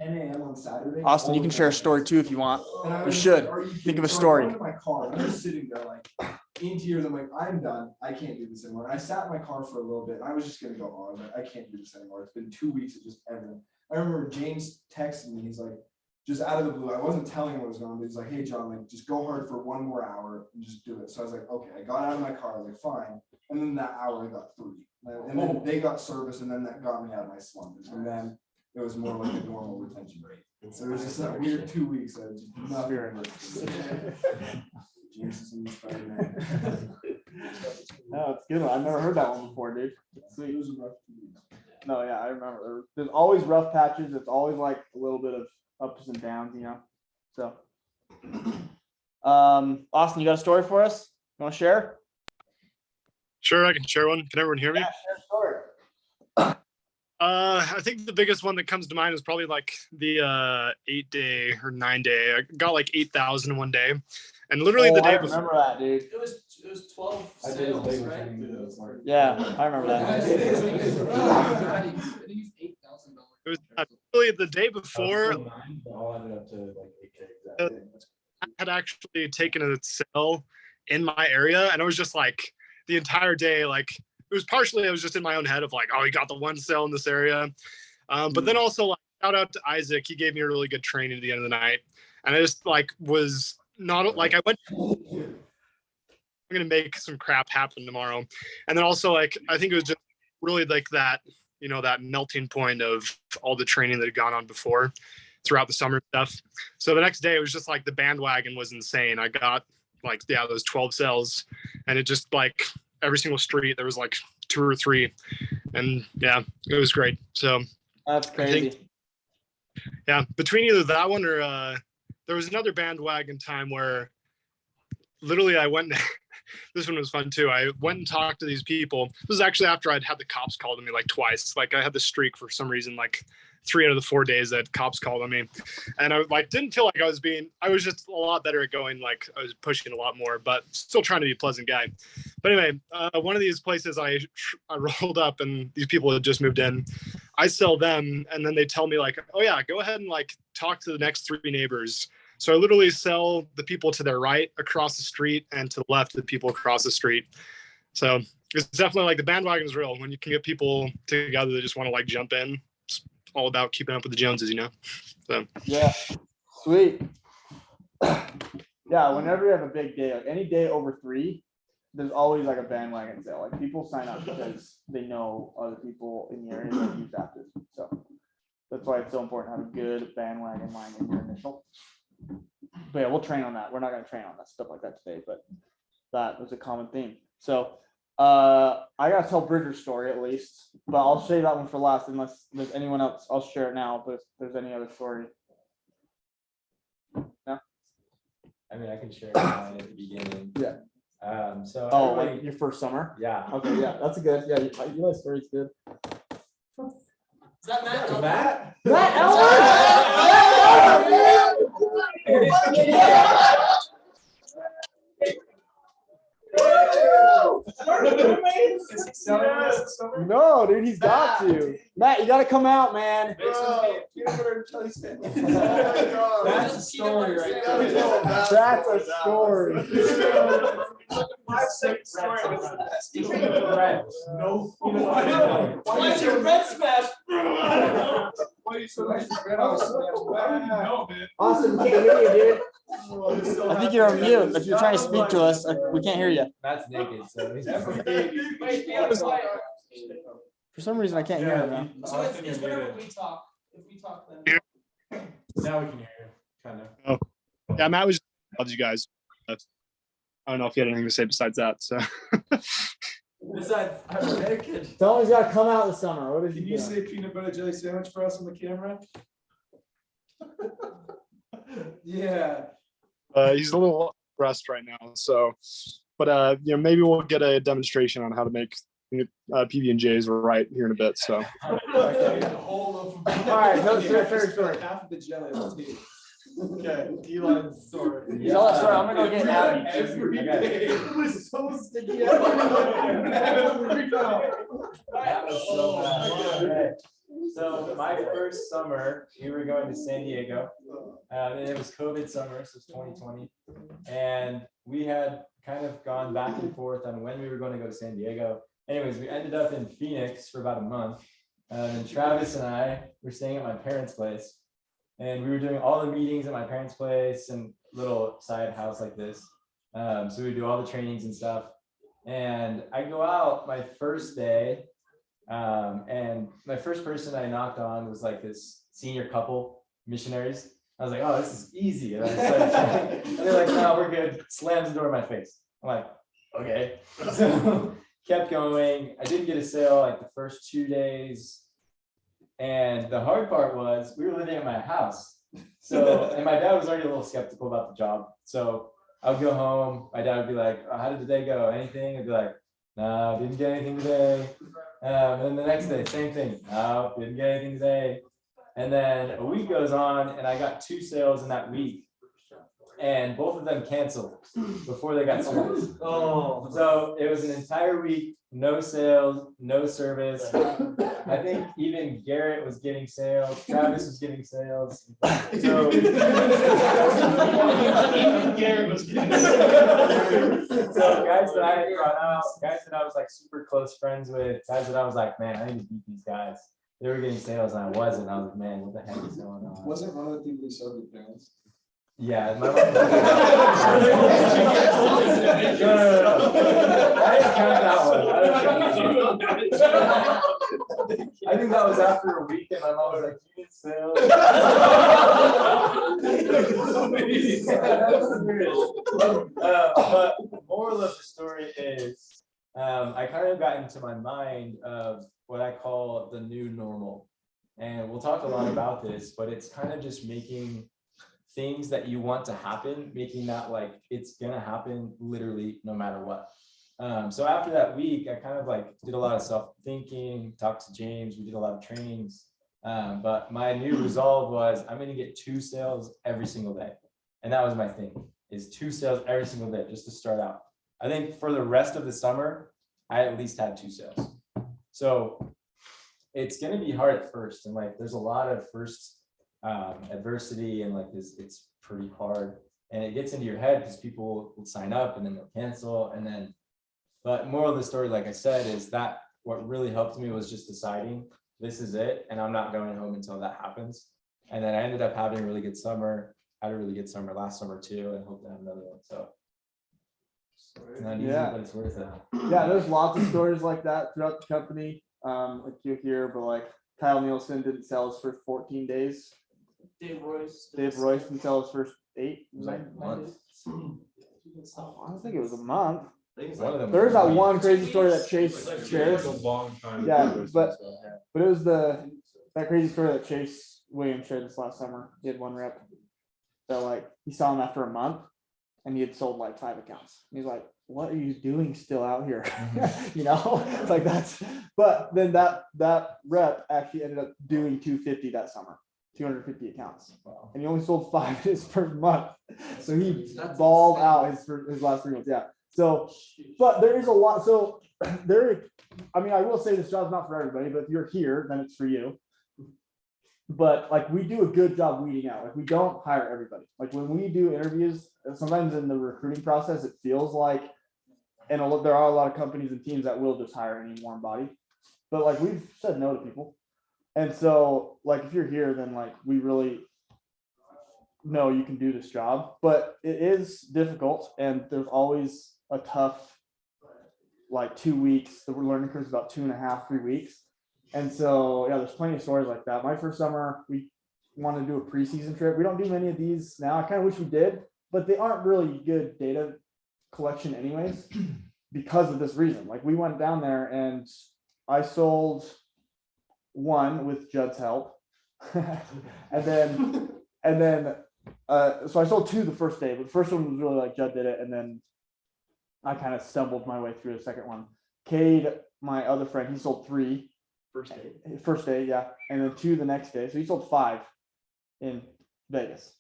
10 a.m. on Saturday. Austin, you can share a story too if you want. You should. Think of a So story. I go to my car. I'm just sitting there like in tears. I'm like, I'm done. I can't do this anymore. And I sat in my car for a little bit. And I was just gonna go on. Like, I can't do this anymore. It's been 2 weeks of just everything. I remember James texted me. He's like, just out of the blue. I wasn't telling him what was going on, but he's like, hey John, like just go hard for 1 more hour and just do it. So I was like, okay. I got out of my car. I was like, fine. And then that hour I got 3. And then they got service, and then that got me out of my slump. And then it was more like a normal retention rate. So it was just that weird 2 weeks. I just nothing worked. Jesus and Spider-Man. No, it's good. I've never heard that one before, dude. It was a rough 2 weeks. No, yeah, I remember. There's always rough patches. It's always like a little bit of ups and downs, you know. So, Austin, you got a story for us? You want to share? Sure, I can share one. Can everyone hear me? Yeah, share a story. I think the biggest one that comes to mind is probably like the 8-day or 9-day. I got like 8,000 one day, and literally the day I before. remember that, dude. It was 12 sales, right? Yeah, I remember that. It was really the day before. I had actually taken a sale in my area, and it was just like the entire day, like it was partially I was just in my own head of like, oh, he got the one sale in this area, but then also like shout out to Isaac, he gave me a really good training at the end of the night, and I just like was not like I'm gonna make some crap happen tomorrow, and then also like I think it was just really like that, you know, that melting point of all the training that had gone on before throughout the summer stuff. So the next day it was just like the bandwagon was insane. I got like, yeah, those 12 cells, and it just like every single street there was like 2 or 3, and yeah, it was great. So That's crazy. Yeah, between either that one or there was another bandwagon time where literally I went this one was fun too. I went and talked to these people. This was actually after I'd had the cops called on me like twice. Like I had this streak for some reason, like 3 out of the 4 days that cops called on me, and I like didn't feel like I was just a lot better at going, like I was pushing a lot more, but still trying to be a pleasant guy. But anyway, one of these places I rolled up, and these people had just moved in. I sell them, and then they tell me like, oh yeah, go ahead and like talk to the next 3 neighbors. So I literally sell the people to their right across the street, and to the left the people across the street. So it's definitely like the bandwagon is real when you can get people together that just want to like jump in. It's all about keeping up with the Joneses, you know. So yeah, sweet. Yeah, whenever you have a big day, like any day over 3, there's always like a bandwagon sale. Like people sign up because they know other people in the area that use Aptus. So that's why it's so important to have a good bandwagon line in your initial. But yeah, we'll train on that. We're not going to train on that stuff like that today, but that was a common theme. So I got to tell Bridger's story at least, but I'll save that one for last unless there's anyone else. I'll share it now, but if there's any other story. No? I mean, I can share mine at the beginning. Yeah. So Like your first summer? Yeah. Okay, yeah, that's a good. Yeah, your story's good. Is that Matt? Matt? Matt Elmer! No, dude, he's got to. Matt, you got to come out, man. That's a story right there. That's a story. No. Why's your red smash? Awesome, we can't hear you, dude. I think you're on mute. If you're trying to speak to us, we can't hear you. Matt's naked, so he's For some reason, I can't hear him, man. So it's whenever we talk. If we talk, then. now we can hear you, kind of. yeah, Matt was loves you guys. I don't know if you had anything to say besides that. So Besides, I'm naked. Tell him he's got to come out this summer. What is Can you say peanut butter jelly sandwich for us on the camera? Yeah. He's a little stressed right now. So, but you know, maybe we'll get a demonstration on how to make PB&Js right here in a bit. So. All right, no, sorry. Half of the jelly. Okay, Elon's story. Tell us, sorry, I'm gonna go get Abby. Every day. It was so sticky. That was so bad. So my first summer, we were going to San Diego. And it was COVID summer, so it's 2020. And we had kind of gone back and forth on when we were going to go to San Diego. Anyways, we ended up in Phoenix for about a month. And Travis and I were staying at my parents' place. And we were doing all the meetings at my parents' place and little side house like this. So we do all the trainings and stuff. And I go out my first day. And my first person I knocked on was like this senior couple missionaries. I was like, oh, this is easy. And I started and they're like, no, we're good. Slams the door in my face. I'm like, okay. So kept going. I didn't get a sale like the first 2 days. And the hard part was we were living at my house. So, and my dad was already a little skeptical about the job. So I would go home. My dad would be like, oh, how did the day go? Anything? I'd be like, no, didn't get anything today. And then the next day, same thing. No, didn't get anything today. And then a week goes on and I got 2 sales in that week. And both of them canceled before they got service. Oh. So it was an entire week, no sales, no service. I think even Garrett was getting sales, Travis was getting sales. So Even Garrett was getting So guys that I had brought out, guys that I was like super close friends with, guys that I was like, man, I need to beat these guys. They were getting sales and I wasn't. I was like, man, what the heck is going on? Wasn't one of the people you sold your parents? Yeah, my mom. No. I didn't count that one. I think that was after a week, and my mom was like, "You did sales." But moral of the story is, I kind of got into my mind of what I call the new normal, and we'll talk a lot about this, but it's kind of just making things that you want to happen, making that like it's gonna happen literally no matter what. So after that week, I kind of like did a lot of self-thinking, talked to James, we did a lot of trainings. But my new resolve was I'm gonna get 2 sales every single day. And that was my thing, is 2 sales every single day, just to start out. I think for the rest of the summer, I at least had 2 sales. So it's gonna be hard at first. And like, there's a lot of first adversity and like this, it's pretty hard and it gets into your head because people will sign up and then they'll cancel and then, but moral of the story, like I said, is that what really helped me was just deciding this is it and I'm not going home until that happens. And then I ended up having a really good summer. I had a really good summer last summer too, and hope to have another one. So it's not easy, Yeah. but it's worth it. Yeah, there's lots of stories like that throughout the company. Like you hear, but like Kyle Nielsen didn't sell his first 14 days. Dave Royce didn't sell his first 8 months. I don't think it was a month. One of them There's was that me. one crazy story that Chase shares. Yeah, but it was that crazy story that Chase Williams shared this last summer. He had one rep that like he saw him after a month and he had sold like 5 accounts. He's like, what are you doing still out here? You know, it's like that's, but then that rep actually ended up doing 250 that summer, 250 accounts. Wow. And he only sold 5 his first month. So he balled out his last 3 months. Yeah. So, but there is a lot. So there, I mean, I will say this job's not for everybody, but if you're here, then it's for you. But like we do a good job weeding out. Like we don't hire everybody. Like when we do interviews, sometimes in the recruiting process, it feels like, and there are a lot of companies and teams that will just hire any warm body. But like we've said no to people. And so like if you're here, then like we really know you can do this job. But it is difficult and there's always a tough like 2 weeks. The learning curve is about 2.5, 3 weeks. And so, yeah, there's plenty of stories like that. My first summer, we wanted to do a preseason trip. We don't do many of these now. I kind of wish we did, but they aren't really good data collection anyways, because of this reason. Like we went down there and I sold 1 with Judd's help. and then, so I sold 2 the first day, but the first one was really like Judd did it. And then I kind of stumbled my way through the second one. Cade, my other friend, he sold 3. First day, yeah, and then 2 the next day. So he sold 5 in Vegas.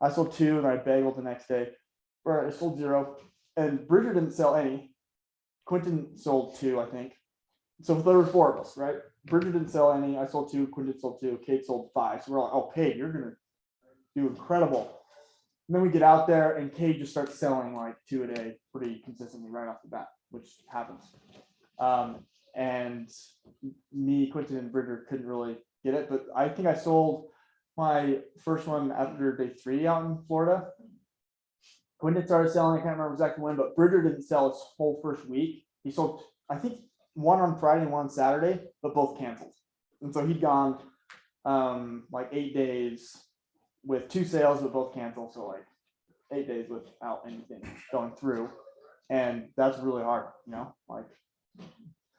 I sold 2 and I bageled the next day. Or I sold 0. And Bridger didn't sell any. Quentin sold 2, I think. So there were 4 of us, right? Bridget didn't sell any. I sold 2. Quinn sold 2. Kate sold 5. So we're like, oh, Kate, you're gonna do incredible. And then we get out there, and Kate just starts selling like 2 a day pretty consistently right off the bat, which happens. And me, Quentin, and Bridget couldn't really get it, but I think I sold my first one after day 3 out in Florida. Quentin started selling. I can't remember exactly when, but Bridger didn't sell his whole first week. He sold, I think, 1 on Friday and 1 on Saturday, but both canceled. And so he'd gone like 8 days with 2 sales, but both canceled. So like 8 days without anything going through. And that's really hard, you know, like,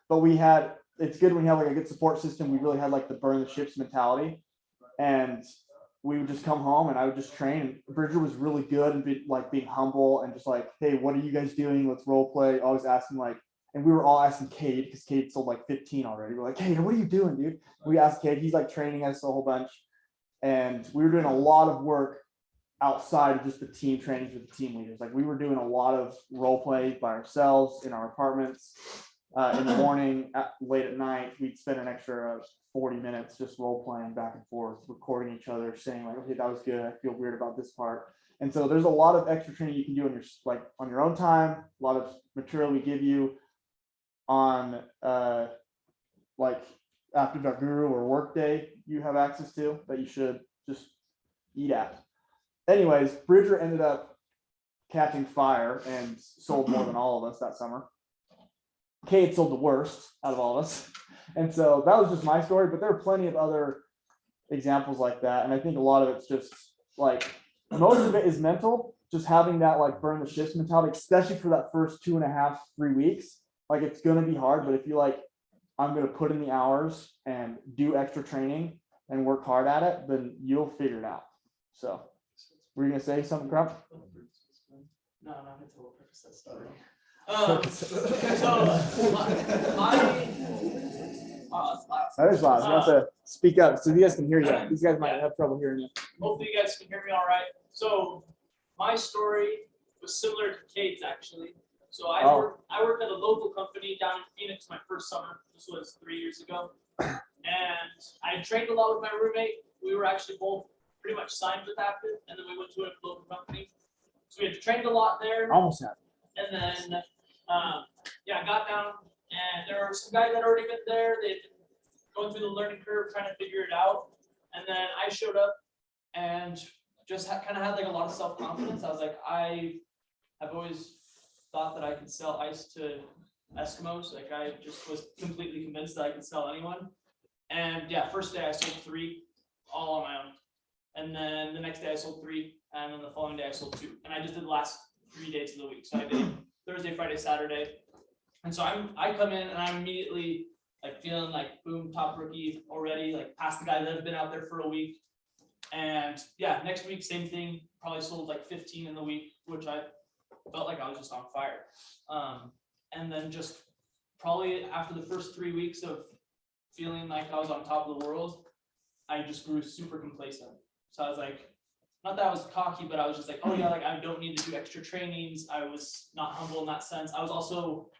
but it's good when you have like a good support system. We really had like the burn the ships mentality, and we would just come home and I would just train. And Bridger was really good and being humble and just like, hey, what are you guys doing? Let's role play. Always asking like, and we were all asking Cade because Cade sold like 15 already. We're like, hey, what are you doing, dude? We asked Cade. He's like training us a whole bunch, and we were doing a lot of work outside of just the team trainings with the team leaders. Like we were doing a lot of role play by ourselves in our apartments. In the morning, late at night, we'd spend an extra 40 minutes just role playing back and forth, recording each other, saying like, okay, that was good. I feel weird about this part. And so there's a lot of extra training you can do on your own time. A lot of material we give you on like after the guru or work day you have access to that you should just eat at. Anyways, Bridger ended up catching fire and sold more than all of us that summer. Kate sold the worst out of all of us. And so that was just my story, but there are plenty of other examples like that. And I think a lot of it's just like, most of it is mental, just having that like burn the ships mentality, especially for that first 2.5, 3 weeks. Like it's going to be hard, but if you like, I'm going to put in the hours and do extra training and work hard at it, then you'll figure it out. So were you going to say something, Crump? No, not until we'll preface that story. That is loud. You have to speak up so you guys can hear you. These guys might have trouble hearing you. Hopefully you guys can hear me all right. So my story was similar to Kate's actually. So I worked at a local company down in Phoenix my first summer. This was 3 years ago. And I trained a lot with my roommate. We were actually both pretty much signed with Active, and then we went to a local company. So we had trained a lot there. Almost have. And then, I got down, and there were some guys that had already been there. They'd been going through the learning curve, trying to figure it out. And then I showed up and just kind of had like a lot of self-confidence. I was like, I have always thought that I could sell ice to Eskimos. Like I just was completely convinced that I could sell anyone. And yeah, first day I sold 3, all on my own. And then the next day I sold 3, and then the following day I sold 2. And I just did the last 3 days of the week. So I did Thursday, Friday, Saturday. And so I come in and I'm immediately like feeling like boom, top rookie already, like past the guy that had been out there for a week. And yeah, next week, same thing, probably sold like 15 in the week, which I felt like I was just on fire. And then just probably after the first 3 weeks of feeling like I was on top of the world, I just grew super complacent. So I was like, not that I was cocky, but I was just like, oh yeah, like I don't need to do extra trainings. I was not humble in that sense. I was also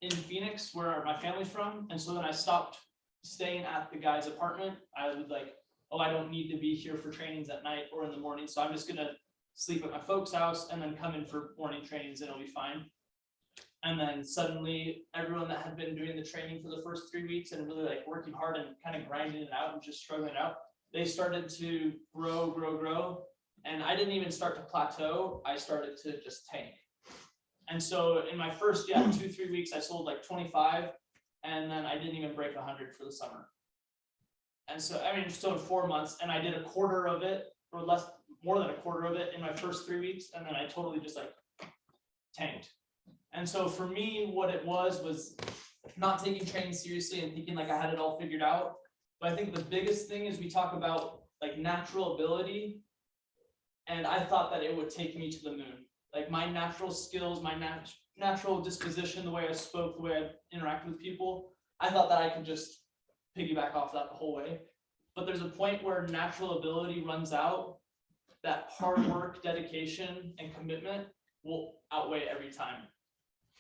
in Phoenix where my family's from. And so then I stopped staying at the guy's apartment. I was like, oh, I don't need to be here for trainings at night or in the morning. So I'm just gonna sleep at my folks' house and then come in for morning trainings and it'll be fine. And then suddenly everyone that had been doing the training for the first 3 weeks and really like working hard and kind of grinding it out and just struggling it out, they started to grow. And I didn't even start to plateau. I started to just tank. And so in my first 2-3 weeks, I sold like 25, and then I didn't even break 100 for the summer. And so, I mean, still in 4 months, and I did a quarter of it, or more than a quarter of it in my first 3 weeks, and then I totally just like tanked. And so for me, what it was not taking training seriously and thinking like I had it all figured out. But I think the biggest thing is we talk about like natural ability. And I thought that it would take me to the moon. Like my natural skills, my natural disposition, the way I spoke, the way I interact with people, I thought that I could just piggyback off that the whole way. But there's a point where natural ability runs out, that hard work, dedication, and commitment will outweigh every time.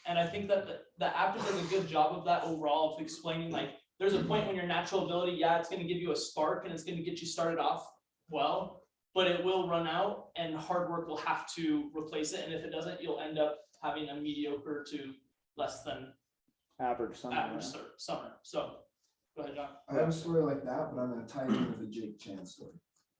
And I think that the app does a good job of that overall, of explaining like, there's a point when your natural ability, yeah, it's gonna give you a spark and it's gonna get you started off well, but it will run out and hard work will have to replace it. And if it doesn't, you'll end up having a mediocre to less than Average somewhere. average summer. So, go ahead, John. I have a story like that, but I'm gonna tie it in with a Jake Chan story.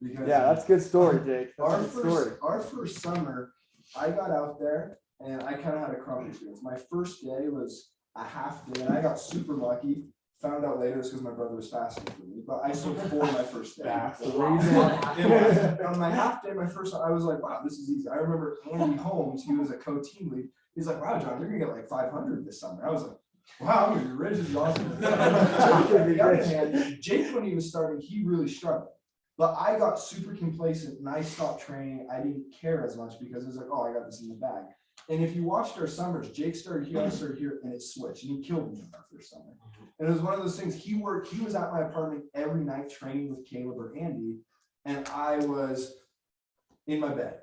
Because Yeah, that's a good story, Jake. That's our a good story. our first summer, I got out there and I kind of had a crummy experience. My first day was a half day and I got super lucky. Found out later it's because my brother was fasting for me, but I still for my first day. That's the And reason. on my half day, my first, I was like, wow, this is easy. I remember Andy Holmes, he was a co-team lead. He's like, wow, John, you're gonna get like 500 this summer. I was like, wow, I'm gonna be rich as awesome. On the other hand, Jake, when he was starting, he really struggled. But I got super complacent and I stopped training. I didn't care as much because it was like, oh, I got this in the bag. And if you watched our summers, Jake started here, I started here, and it switched, and he killed me in our first summer. And it was one of those things, he was at my apartment every night training with Caleb or Andy, and I was in my bed,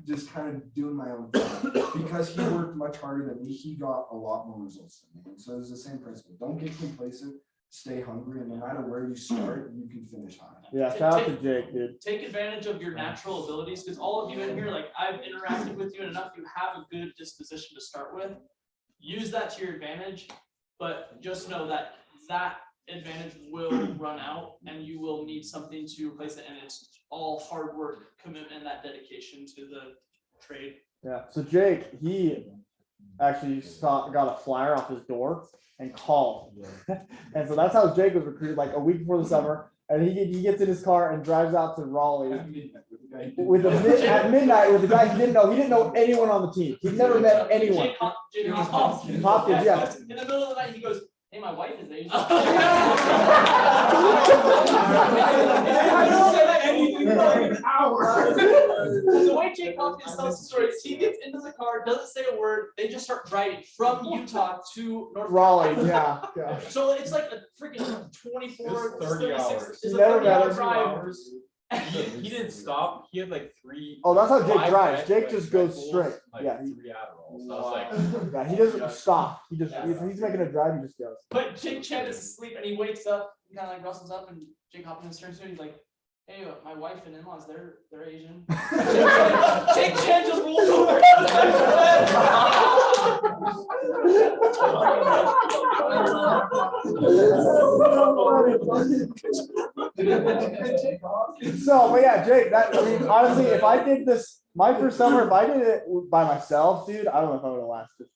just kind of doing my own thing. Because he worked much harder than me, he got a lot more results than me. And so it's the same principle. Don't get complacent, stay hungry, and no matter where you start, you can finish high. Yeah, shout out to Jake, dude. Take advantage of your natural abilities, because all of you in here, like I've interacted with you enough, you have a good disposition to start with. Use that to your advantage, but just know that that advantage will run out and you will need something to replace it. And it's all hard work, commitment, and that dedication to the trade. Yeah, so Jake, he actually got a flyer off his door and called. And so that's how Jake was recruited, like a week before the summer. And he gets in his car and drives out to Raleigh at midnight with the guy he didn't know. He didn't know anyone on the team. He'd never met anyone. Jake Hopkins. Hopkins, yeah. In the middle of the night, he goes, "Hey, my wife is Asian." The way Jake Hopkins tells the story is he gets into the car, doesn't say a word, they just start driving from Utah to North Raleigh, Carolina. yeah. So it's like a freaking 24, 30 36, hours. it's a Never 30-hour met drive. He didn't stop. He had like 3. Oh, that's how Jake 5 drives. Red- Jake Red just goes Bulls, straight. like Yeah, 3 Adderalls. So I was like, yeah, he doesn't stop. He just, if he's making a drive, he just goes. But Jake Chan is asleep and he wakes up, kind of like rustles up, and Jake Hopkins turns to him, he's like, "Hey, my wife and in-laws, they're Asian." Jake Chan just rolls over. So, but yeah, Jake, I mean, honestly, if I did this, my first summer, if I did it by myself, dude, I don't know if I would have lasted,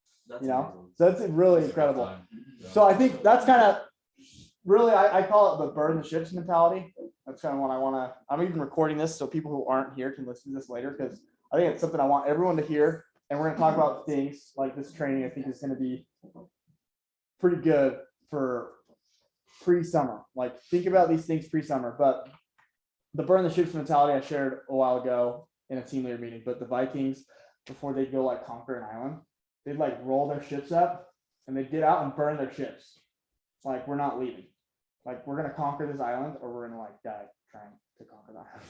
you know? So that's really incredible. So I think that's kind of, really, I call it the burn the ships mentality. That's kind of what I want to, I'm even recording this so people who aren't here can listen to this later, because I think it's something I want everyone to hear. And we're going to talk about things like this training. I think is going to be pretty good for pre-summer. Like, think about these things pre-summer. But the burn the ships mentality I shared a while ago in a team leader meeting. But the Vikings, before they go like conquer an island, they'd like roll their ships up and they'd get out and burn their ships. Like, we're not leaving. Like, we're gonna conquer this island, or we're gonna like die trying to conquer the island.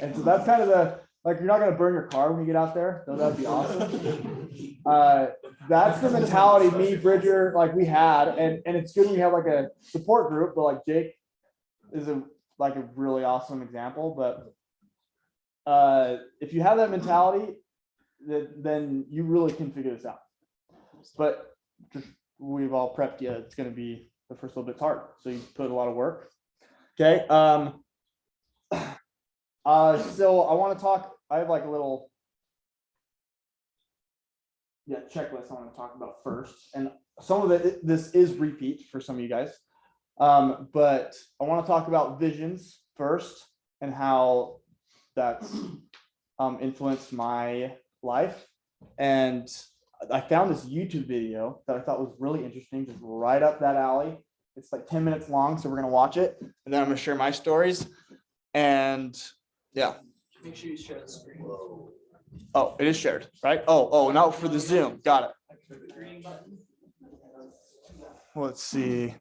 And so that's kind of the, like, you're not gonna burn your car when you get out there, though that'd be awesome. That's the mentality me, Bridger, like we had, and it's good we have like a support group, but like Jake is a really awesome example. But if you have that mentality, then you really can figure this out. But just, we've all prepped you. It's gonna be, the first little bit's hard, so you put a lot of work. Okay. So I want to talk. I have like a little checklist I want to talk about first, and some of it this is repeat for some of you guys. But I want to talk about visions first and how that's influenced my life. And I found this YouTube video that I thought was really interesting, just right up that alley. It's like 10 minutes long, so we're gonna watch it, and then I'm gonna share my stories. And yeah. Make sure you share the screen. Oh, it is shared, right? Oh, now for the Zoom. Got it. Green button. Let's see.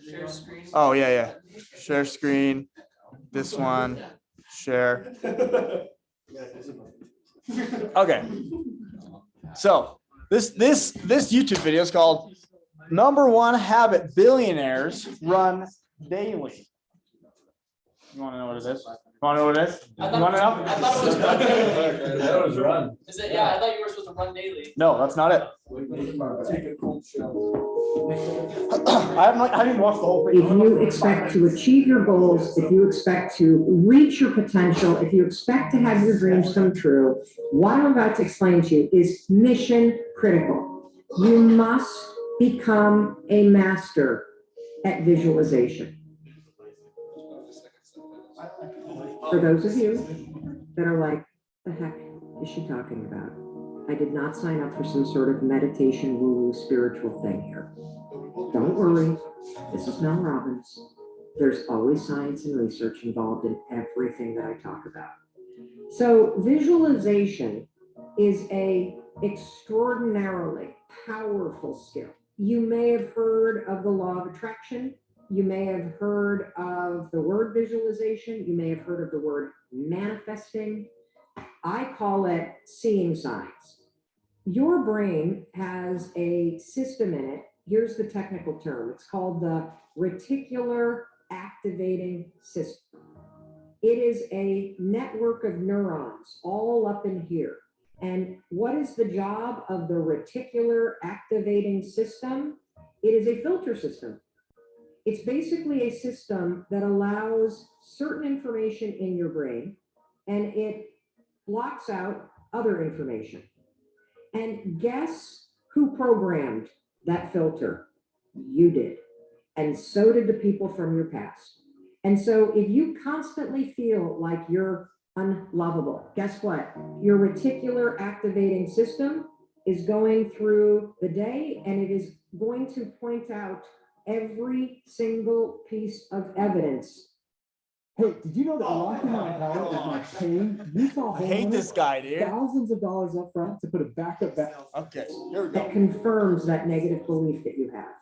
Share screen. Oh, yeah. Share screen. This one. Share. Okay. So This YouTube video is called #1 Habit Billionaires Run Daily. You want to know what it is? You want to know what it is? You want to know? I thought it was run daily. That was run. Is it? Yeah, I thought you were supposed to run daily. No, that's not it. I haven't even watched the whole If thing. you expect to achieve your goals, if you expect to reach your potential, if you expect to have your dreams come true, what I'm about to explain to you is mission critical. You must become a master at visualization. For those of you that are like, the heck is she talking about? I did not sign up for some sort of meditation woo-woo spiritual thing here. Don't worry, this is Mel Robbins. There's always science and research involved in everything that I talk about. So visualization is a extraordinarily powerful skill. You may have heard of the law of attraction. You may have heard of the word visualization. You may have heard of the word manifesting. I call it seeing signs. Your brain has a system in it. Here's the technical term. It's called the reticular activating system. It is a network of neurons all up in here. And what is the job of the reticular activating system? It is a filter system. It's basically a system that allows certain information in your brain and it blocks out other information. And guess who programmed that filter? You did. And so did the people from your past. And so if you constantly feel like you're unlovable, guess what? Your reticular activating system is going through the day and it is going to point out every single piece of evidence. Hey, did you know that locking my car is my pain? Utah I hate this guy, dude. thousands of dollars up front to put a backup back. Okay, here we That go. confirms that negative belief that you have.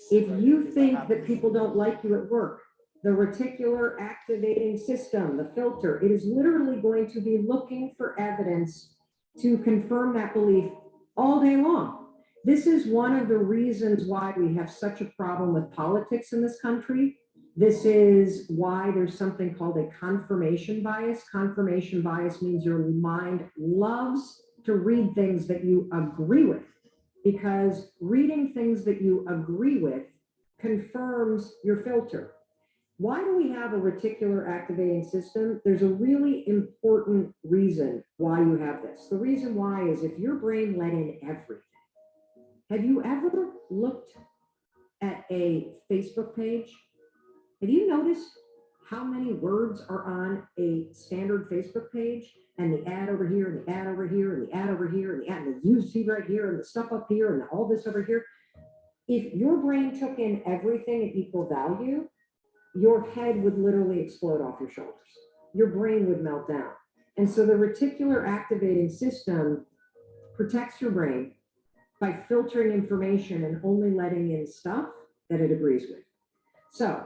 If you think that people don't like you at work, the reticular activating system, the filter, it is literally going to be looking for evidence to confirm that belief all day long. This is one of the reasons why we have such a problem with politics in this country. This is why there's something called a confirmation bias. Confirmation bias means your mind loves to read things that you agree with, because reading things that you agree with confirms your filter. Why do we have a reticular activating system? There's a really important reason why you have this. The reason why is if your brain let in everything. Have you ever looked at a Facebook page? Have you noticed how many words are on a standard Facebook page? And the ad over here, and the ad over here, and the ad over here, and the ad, and the news feed right here, and the stuff up here, and all this over here. If your brain took in everything at equal value, your head would literally explode off your shoulders. Your brain would melt down. And so the reticular activating system protects your brain by filtering information and only letting in stuff that it agrees with. So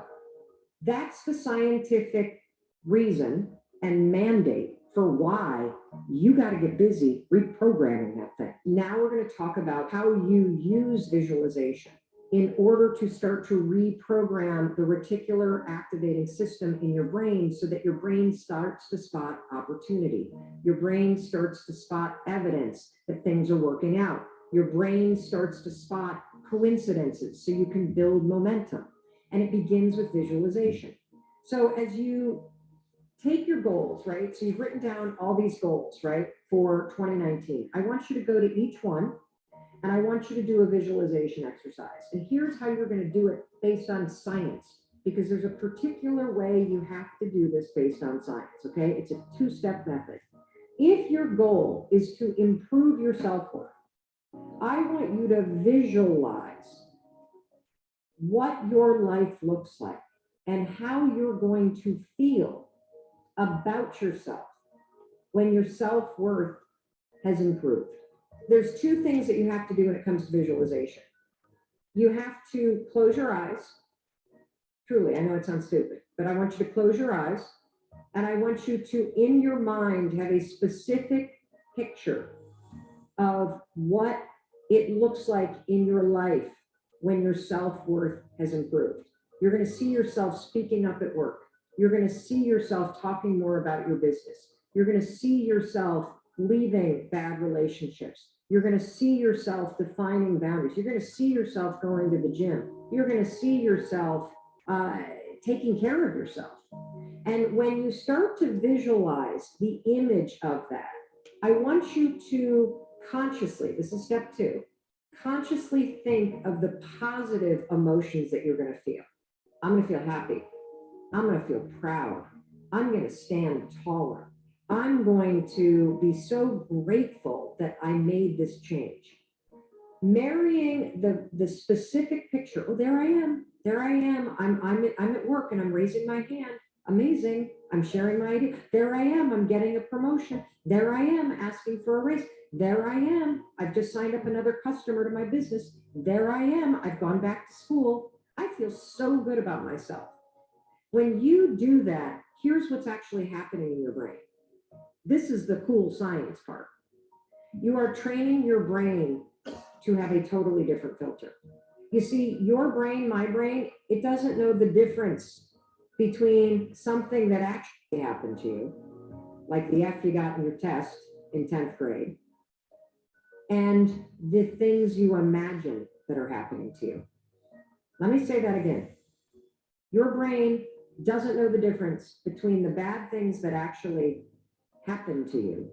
that's the scientific reason and mandate for why you got to get busy reprogramming that thing. Now we're going to talk about how you use visualization in order to start to reprogram the reticular activating system in your brain so that your brain starts to spot opportunity. Your brain starts to spot evidence that things are working out. Your brain starts to spot coincidences so you can build momentum. And it begins with visualization. So as you take your goals, right? So you've written down all these goals, right? For 2019. I want you to go to each one and I want you to do a visualization exercise. And here's how you're going to do it based on science, because there's a particular way you have to do this based on science, okay? It's a two-step method. If your goal is to improve your self-worth, I want you to visualize what your life looks like and how you're going to feel about yourself when your self-worth has improved. There's two things that you have to do when it comes to visualization. You have to close your eyes. Truly, I know it sounds stupid, but I want you to close your eyes and I want you to, in your mind, have a specific picture of what it looks like in your life when your self-worth has improved. You're going to see yourself speaking up at work. You're going to see yourself talking more about your business. You're going to see yourself leaving bad relationships. You're going to see yourself defining boundaries. You're going to see yourself going to the gym. You're going to see yourself taking care of yourself. And when you start to visualize the image of that, I want you to consciously, this is step 2, consciously think of the positive emotions that you're going to feel. I'm going to feel happy. I'm going to feel proud. I'm going to stand taller. I'm going to be so grateful that I made this change. Marrying the specific picture. Oh, there I am. There I am. I'm at work and I'm raising my hand. Amazing. I'm sharing my idea. There I am. I'm getting a promotion. There I am asking for a raise. There I am. I've just signed up another customer to my business. There I am. I've gone back to school. I feel so good about myself. When you do that, here's what's actually happening in your brain. This is the cool science part. You are training your brain to have a totally different filter. You see, your brain, my brain, it doesn't know the difference between something that actually happened to you, like the F you got in your test in 10th grade, and the things you imagine that are happening to you. Let me say that again. Your brain doesn't know the difference between the bad things that actually happen to you,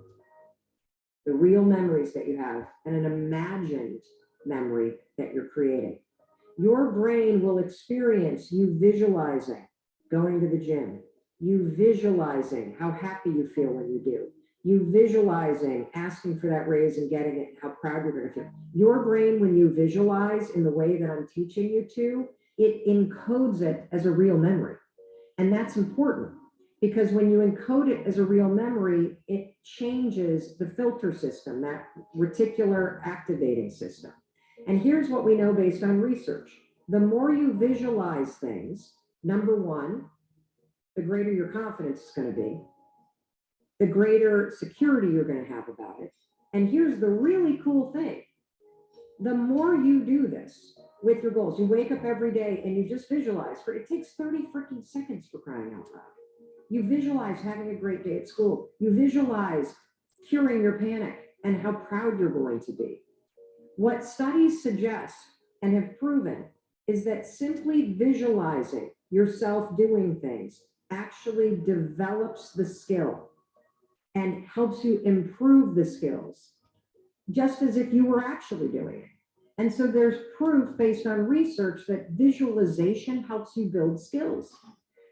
the real memories that you have, and an imagined memory that you're creating. Your brain will experience you visualizing going to the gym, you visualizing how happy you feel when you do, you visualizing asking for that raise and getting it, how proud you're going to feel. Your brain, when you visualize in the way that I'm teaching you to, it encodes it as a real memory. And that's important because when you encode it as a real memory, it changes the filter system, that reticular activating system. And here's what we know based on research. The more you visualize things, number one, the greater your confidence is going to be, the greater security you're going to have about it. And here's the really cool thing. The more you do this with your goals, you wake up every day and you just visualize for, it takes 30 freaking seconds for crying out loud. You visualize having a great day at school. You visualize curing your panic and how proud you're going to be. What studies suggest and have proven is that simply visualizing yourself doing things actually develops the skill and helps you improve the skills, just as if you were actually doing it. And so there's proof based on research that visualization helps you build skills.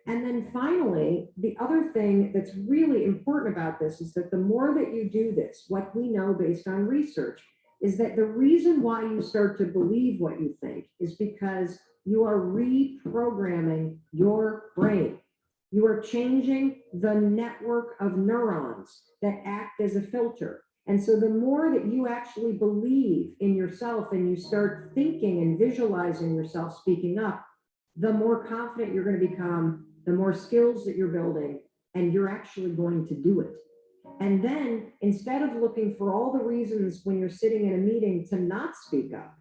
And then finally, the other thing that's really important about this is that the more that you do this, what we know based on research is that the reason why you start to believe what you think is because you are reprogramming your brain. You are changing the network of neurons that act as a filter. And so the more that you actually believe in yourself and you start thinking and visualizing yourself speaking up, the more confident you're going to become, the more skills that you're building, and you're actually going to do it. And then instead of looking for all the reasons when you're sitting in a meeting to not speak up,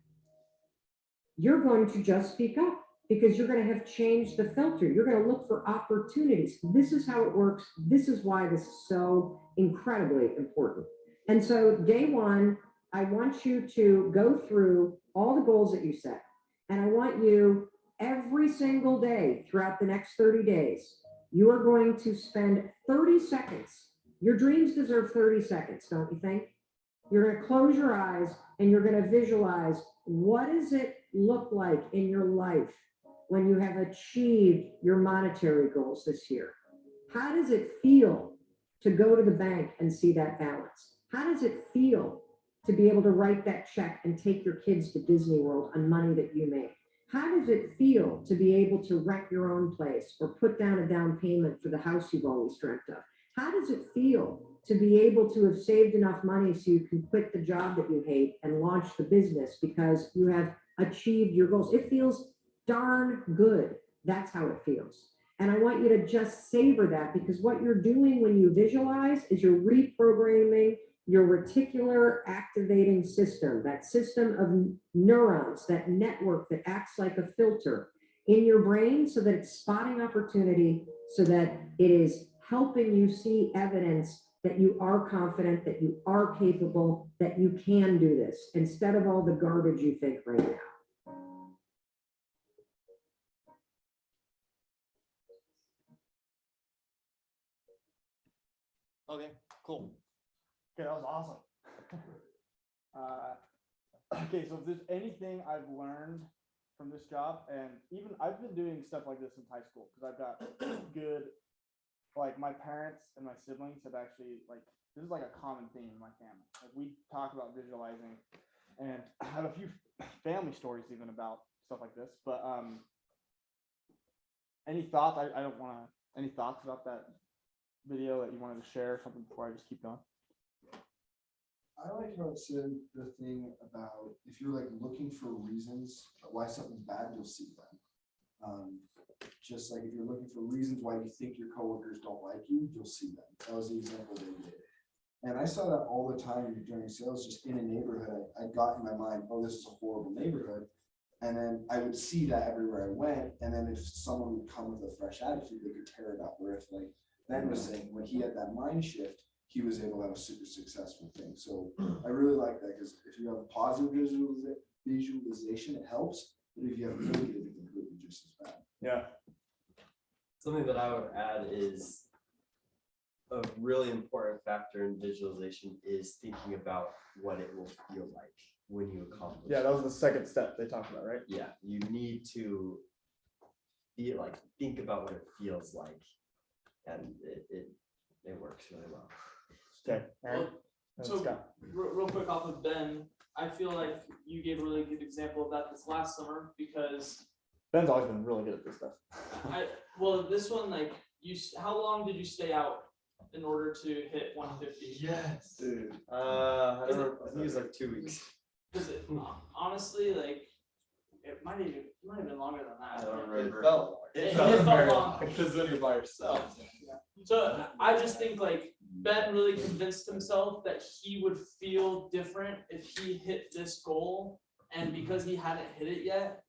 you're going to just speak up because you're going to have changed the filter. You're going to look for opportunities. This is how it works. This is why this is so incredibly important. And so day one, I want you to go through all the goals that you set. And I want you every single day throughout the next 30 days, you are going to spend 30 seconds. Your dreams deserve 30 seconds, don't you think? You're going to close your eyes and you're going to visualize, what does it look like in your life when you have achieved your monetary goals this year? How does it feel to go to the bank and see that balance? How does it feel to be able to write that check and take your kids to Disney World on money that you made? How does it feel to be able to rent your own place or put down a down payment for the house you've always dreamt of? How does it feel to be able to have saved enough money so you can quit the job that you hate and launch the business because you have achieved your goals? It feels darn good. That's how it feels. And I want you to just savor that, because what you're doing when you visualize is you're reprogramming your reticular activating system, that system of neurons, that network that acts like a filter in your brain so that it's spotting opportunity, so that it is helping you see evidence that you are confident, that you are capable, that you can do this, instead of all the garbage you think right now. Okay, cool. Okay, that was awesome. Okay, so if there's anything I've learned from this job, and even I've been doing stuff like this since high school, because I've got good, like my parents and my siblings have actually, like, this is like a common theme in my family. Like we talk about visualizing, and I have a few family stories even about stuff like this, but any thoughts? I don't want to, any thoughts about that video that you wanted to share or something before I just keep going? I like how it said the thing about if you're like looking for reasons why something's bad, you'll see them. Just like if you're looking for reasons why you think your coworkers don't like you, you'll see them. That was the example they did. And I saw that all the time during sales, just in a neighborhood. I got in my mind, oh, this is a horrible neighborhood. And then I would see that everywhere I went. And then if someone would come with a fresh attitude, they could tear it up. Where if, like Ben was saying, when he had that mind shift, he was able to have a super successful thing. So I really like that, because if you have positive visualization, it helps. But if you have negative, it can prove it just as bad. Yeah. Something that I would add is a really important factor in visualization is thinking about what it will feel like when you accomplish. Yeah, that was the second step they talked about, right? Yeah, you need to feel like, think about what it feels like, and it works really well. Okay. Aaron? So real quick off of Ben, I feel like you gave a really good example of that this last summer, because Ben's always been really good at this stuff. well, this one, like how long did you stay out in order to hit 150? Yes. Dude. I don't know, I think it was like 2 weeks. Because honestly, like it might have been longer than that. I don't remember. It felt long. Because then you're by yourself. So I just think like Ben really convinced himself that he would feel different if he hit this goal, and because he hadn't hit it yet,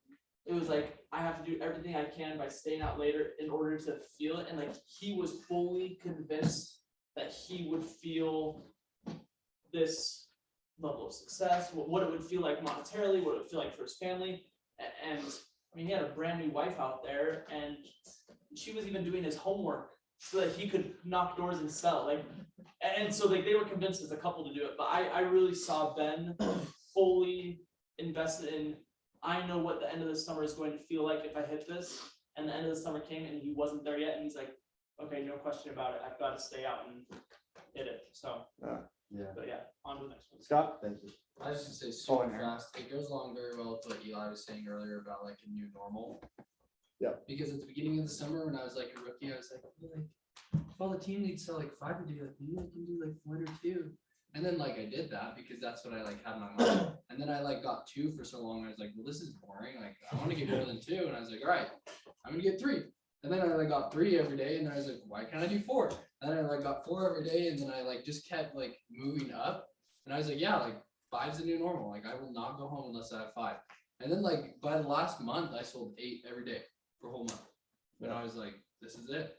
it was like I have to do everything I can by staying out later in order to feel it. And like he was fully convinced that he would feel this level of success, what it would feel like monetarily, what it would feel like for his family. And I mean, he had a brand new wife out there, and she was even doing his homework so that he could knock doors and sell. Like, and so like they were convinced as a couple to do it. But I really saw Ben fully invested in, I know what the end of the summer is going to feel like if I hit this. And the end of the summer came and he wasn't there yet. And he's like, okay, no question about it. I've got to stay out and hit it. So, Yeah. but yeah, on to the next one. Scott? Thank you. I was just gonna say Oh, super Aaron. fast. It goes along very well with what Eli was saying earlier about like a new normal. Yeah. Because at the beginning of the summer, when I was like a rookie, I was like, if all the team needs to like 5 a day, like maybe I can do like 1 or 2. And then like I did that because that's what I like had in my mind. And then I like got 2 for so long. I was like, well, this is boring. Like I want to get more than 2. And I was like, all right, I'm gonna get 3. And then I like got 3 every day. And then I was like, why can't I do 4? And then I like got 4 every day. And then I like just kept like moving up. And I was like, yeah, like 5's the new normal. Like I will not go home unless I have 5. And then like by the last month, I sold 8 every day for a whole month. And I was like, this is it.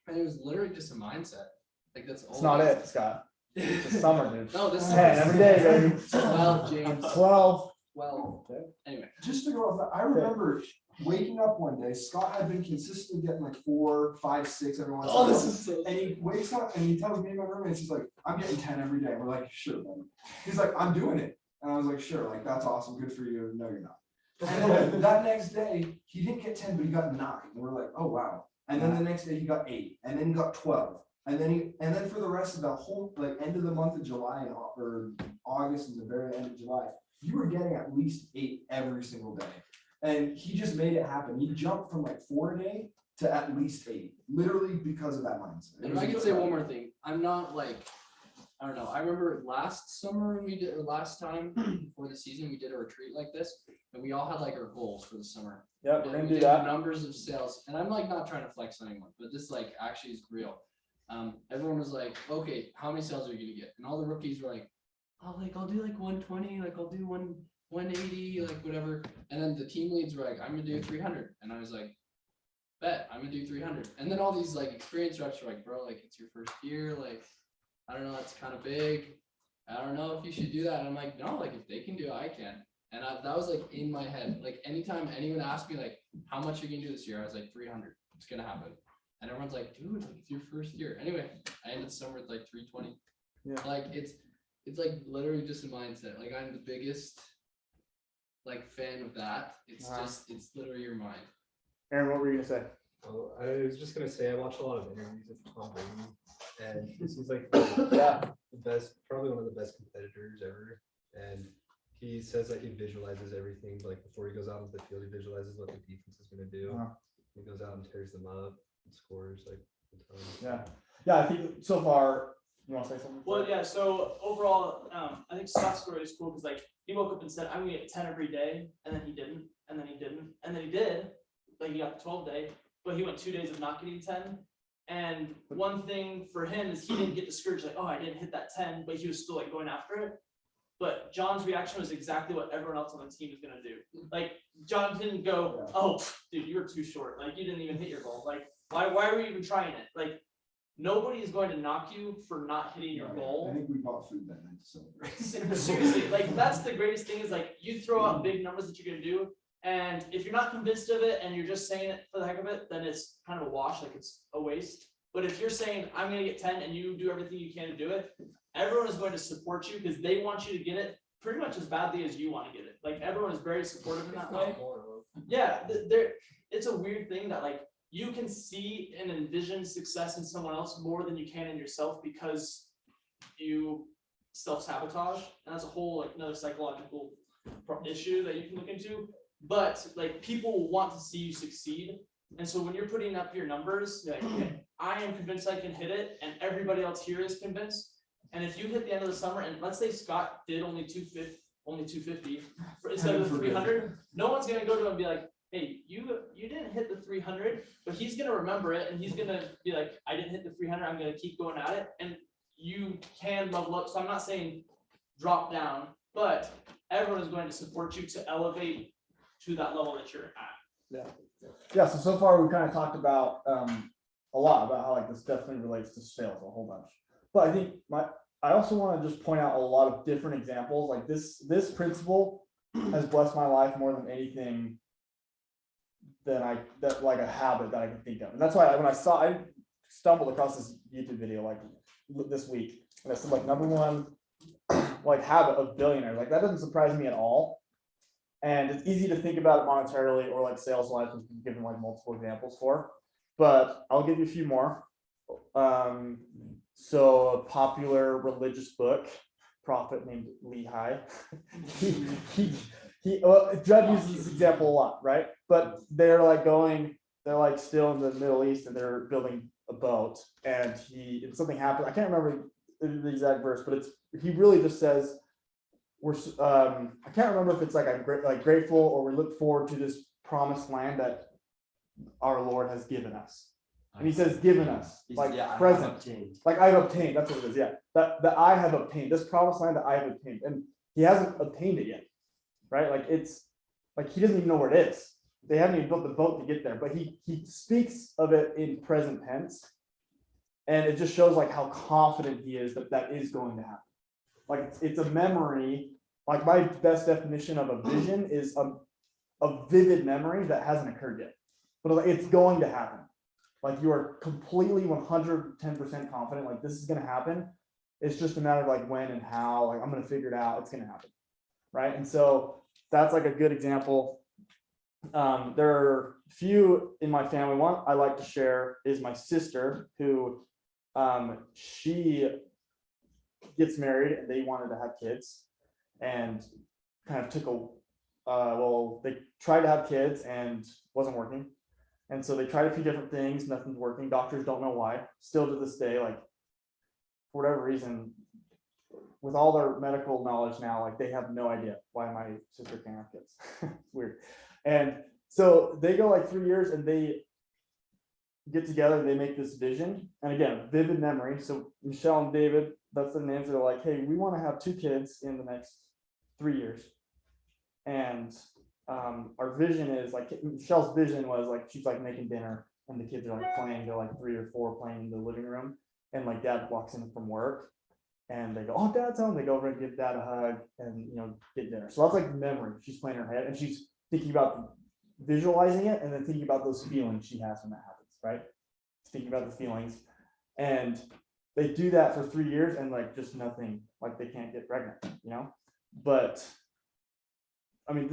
And it was literally just a mindset. Like that's all. It's not it, Scott. It's the summer, dude. No, this is 10 every day, baby. 12, James. 12. 12. Anyway. Just to go off that, I remember waking up one day, Scott had been consistently getting like 4, 5, 6 every once in a while. so. And he wakes up and he tells me and my roommates, he's like, I'm getting 10 every day. We're like, sure, buddy. He's like, I'm doing it. And I was like, sure, like that's awesome, good for you. No, you're not. And then that next day, he didn't get 10, but he got 9. And we're like, oh wow. And then the next day he got 8, and then he got 12. And then for the rest of the whole like end of the month of July or August and the very end of July, you were getting at least 8 every single day. And he just made it happen. He jumped from like 4 a day to at least 8, literally because of that mindset. And if I could say one more thing, I'm not like, I don't know. I remember last summer when we did, or last time before the season, we did a retreat like this, and we all had like our goals for the summer. Yep, we're And gonna we do did that. numbers of sales, and I'm like not trying to flex on anyone, but this like actually is real. everyone was like, okay, how many sales are you gonna get? And all the rookies were like, oh, like I'll do like 120, like I'll do 180, like whatever. And then the team leads were like, I'm gonna do 300. And I was like, bet I'm gonna do 300. And then all these like experienced reps were like, bro, like it's your first year, like I don't know, that's kind of big. I don't know if you should do that. And I'm like, no, like if they can do it, I can. And that was like in my head. Like anytime anyone asked me like, how much are you gonna do this year? I was like, 300. It's gonna happen. And everyone's like, dude, like it's your first year. Anyway, I ended the summer with like 320. Yeah. Like it's like literally just a mindset. Like I'm the biggest like fan of that. It's just, it's literally your mind. Aaron, what were you gonna say? Oh, I was just gonna say, I watch a lot of interviews with Tom Brady, and this is like Yeah. the best, probably one of the best competitors ever. And he says that he visualizes everything, like before he goes out into the field, he visualizes what the defense is gonna do. He goes out and tears them up and scores like a ton. Yeah. Yeah, I think so far, you wanna say something? Well, yeah, so overall, I think Scott's story is cool because like he woke up and said, I'm gonna get 10 every day, and then he didn't, and then he didn't, and then he did, like he got the 12 day, but he went 2 days of not getting 10. And one thing for him is he didn't get discouraged, like, oh, I didn't hit that 10, but he was still like going after it. But John's reaction was exactly what everyone else on the team is gonna do. Like John didn't go, oh, dude, you were too short, like you didn't even hit your goal. Like, why were you even trying it? Like, nobody is going to knock you for not hitting your I goal. think we bought food that night to celebrate. Seriously, like that's the greatest thing is like you throw out big numbers that you're gonna do. And if you're not convinced of it and you're just saying it for the heck of it, then it's kind of a wash, like it's a waste. But if you're saying, I'm gonna get 10 and you do everything you can to do it, everyone is going to support you because they want you to get it pretty much as badly as you want to get it. Like everyone is very supportive in that way. Yeah, it's a weird thing that like you can see and envision success in someone else more than you can in yourself because you self-sabotage. And that's a whole like another psychological issue that you can look into. But like people want to see you succeed. And so when you're putting up your numbers, you're like, okay, I am convinced I can hit it, and everybody else here is convinced. And if you hit the end of the summer, and let's say Scott did only 250 instead of the 300, no one's gonna go to him and be like, hey, you didn't hit the 300, but he's gonna remember it, and he's gonna be like, I didn't hit the 300, I'm gonna keep going at it, and you can level up. So I'm not saying drop down, but everyone is going to support you to elevate to that level that you're at. Yeah, so far we've kind of talked about a lot about how like this definitely relates to sales a whole bunch. But I think I also want to just point out a lot of different examples. Like this principle has blessed my life more than anything that like a habit that I can think of. And that's why when I stumbled across this YouTube video like this week, and it said like #1 like habit of billionaires. Like that doesn't surprise me at all. And it's easy to think about it monetarily or like sales wise, which we've given like multiple examples for, but I'll give you a few more. So a popular religious book, prophet named Lehi, Judd uses this example a lot, right? But they're like still in the Middle East and they're building a boat, and something happened. I can't remember the exact verse, but he really just says, I can't remember if it's like I'm grateful or we look forward to this promised land that our Lord has given us. And he says given us, like present, like I've obtained. That's what it is. Yeah, that I have obtained this promised land that I have obtained, and he hasn't obtained it yet, right? Like it's like he doesn't even know where it is. They haven't even built the boat to get there, but he speaks of it in present tense, and it just shows like how confident he is that is going to happen. Like it's a memory. Like my best definition of a vision is a vivid memory that hasn't occurred yet, but it's going to happen. Like you are completely 110% confident, like this is going to happen. It's just a matter of like when and how, like I'm going to figure it out. It's going to happen. Right. And so that's like a good example. There are a few in my family. One I like to share is my sister who she gets married and they wanted to have kids and kind of took they tried to have kids and wasn't working. And so they tried a few different things, nothing's working. Doctors don't know why. Still to this day, like for whatever reason, with all their medical knowledge now, like they have no idea why my sister can't have kids. It's weird. And so they go like 3 years and they get together, they make this vision, and again, vivid memory. So Michelle and David, that's the names. They're like, hey, we want to have 2 kids in the next 3 years. And our vision is like, Michelle's vision was like, she's like making dinner and the kids are like playing, they're like 3 or 4 playing in the living room. And like dad walks in from work and they go, oh, dad's home. They go over and give dad a hug and, get dinner. So that's like memory. She's playing in her head and she's thinking about visualizing it and then thinking about those feelings she has when that happens, right? Thinking about the feelings. And they do that for 3 years and like just nothing, like they can't get pregnant, But I mean,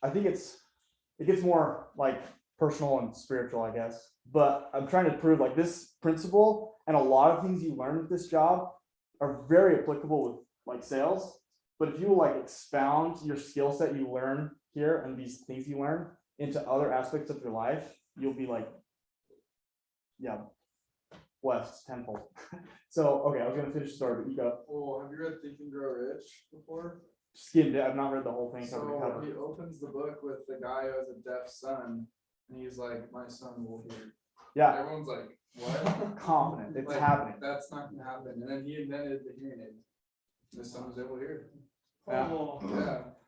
I think it gets more like personal and spiritual, I guess. But I'm trying to prove like this principle and a lot of things you learn with this job are very applicable with like sales. But if you will like expound your skill set you learn here and these things you learn into other aspects of your life, you'll be like, yeah, blessed tenfold. So, okay, I was gonna finish the story, but you go. Oh, have you read Think and Grow Rich before? Skimmed it. I've not read the whole thing. So Cover to he cover. opens the book with the guy who has a deaf son, and he's like, "My son will hear." Yeah, Everyone's like, "What?" confident. It's Like, happening. That's not gonna happen. And then he invented the hearing aid. His son was able to hear. Yeah. Oh,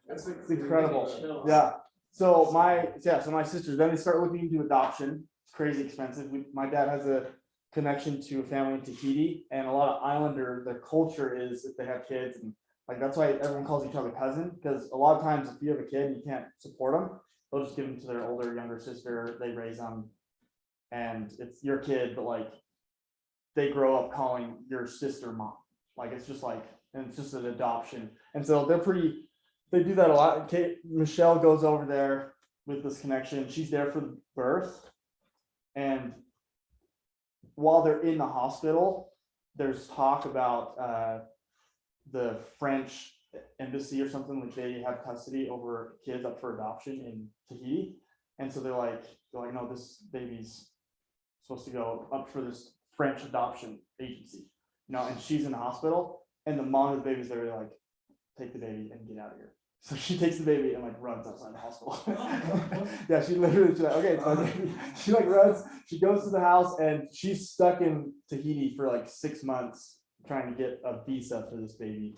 Yeah, it's like It's incredible. Chills. Yeah. So my sisters, then they start looking into adoption. It's crazy expensive. My dad has a connection to a family in Tahiti, and a lot of Islander, their culture is if they have kids, and like that's why everyone calls each other cousin, because a lot of times if you have a kid and you can't support them, they'll just give them to their older, younger sister. They raise them, and it's your kid, but like they grow up calling your sister mom. Like it's just like, and it's just an adoption, and so they do that a lot. Michelle goes over there with this connection. She's there for the birth. And while they're in the hospital, there's talk about the French embassy or something, like they have custody over kids up for adoption in Tahiti. And so they're like, no, this baby's supposed to go up for this French adoption agency, and she's in the hospital and the mom of the baby's there, like, take the baby and get out of here. So she takes the baby and like runs outside the hospital. Yeah, she's like, okay, it's my baby. She like runs, she goes to the house and she's stuck in Tahiti for like 6 months trying to get a visa for this baby.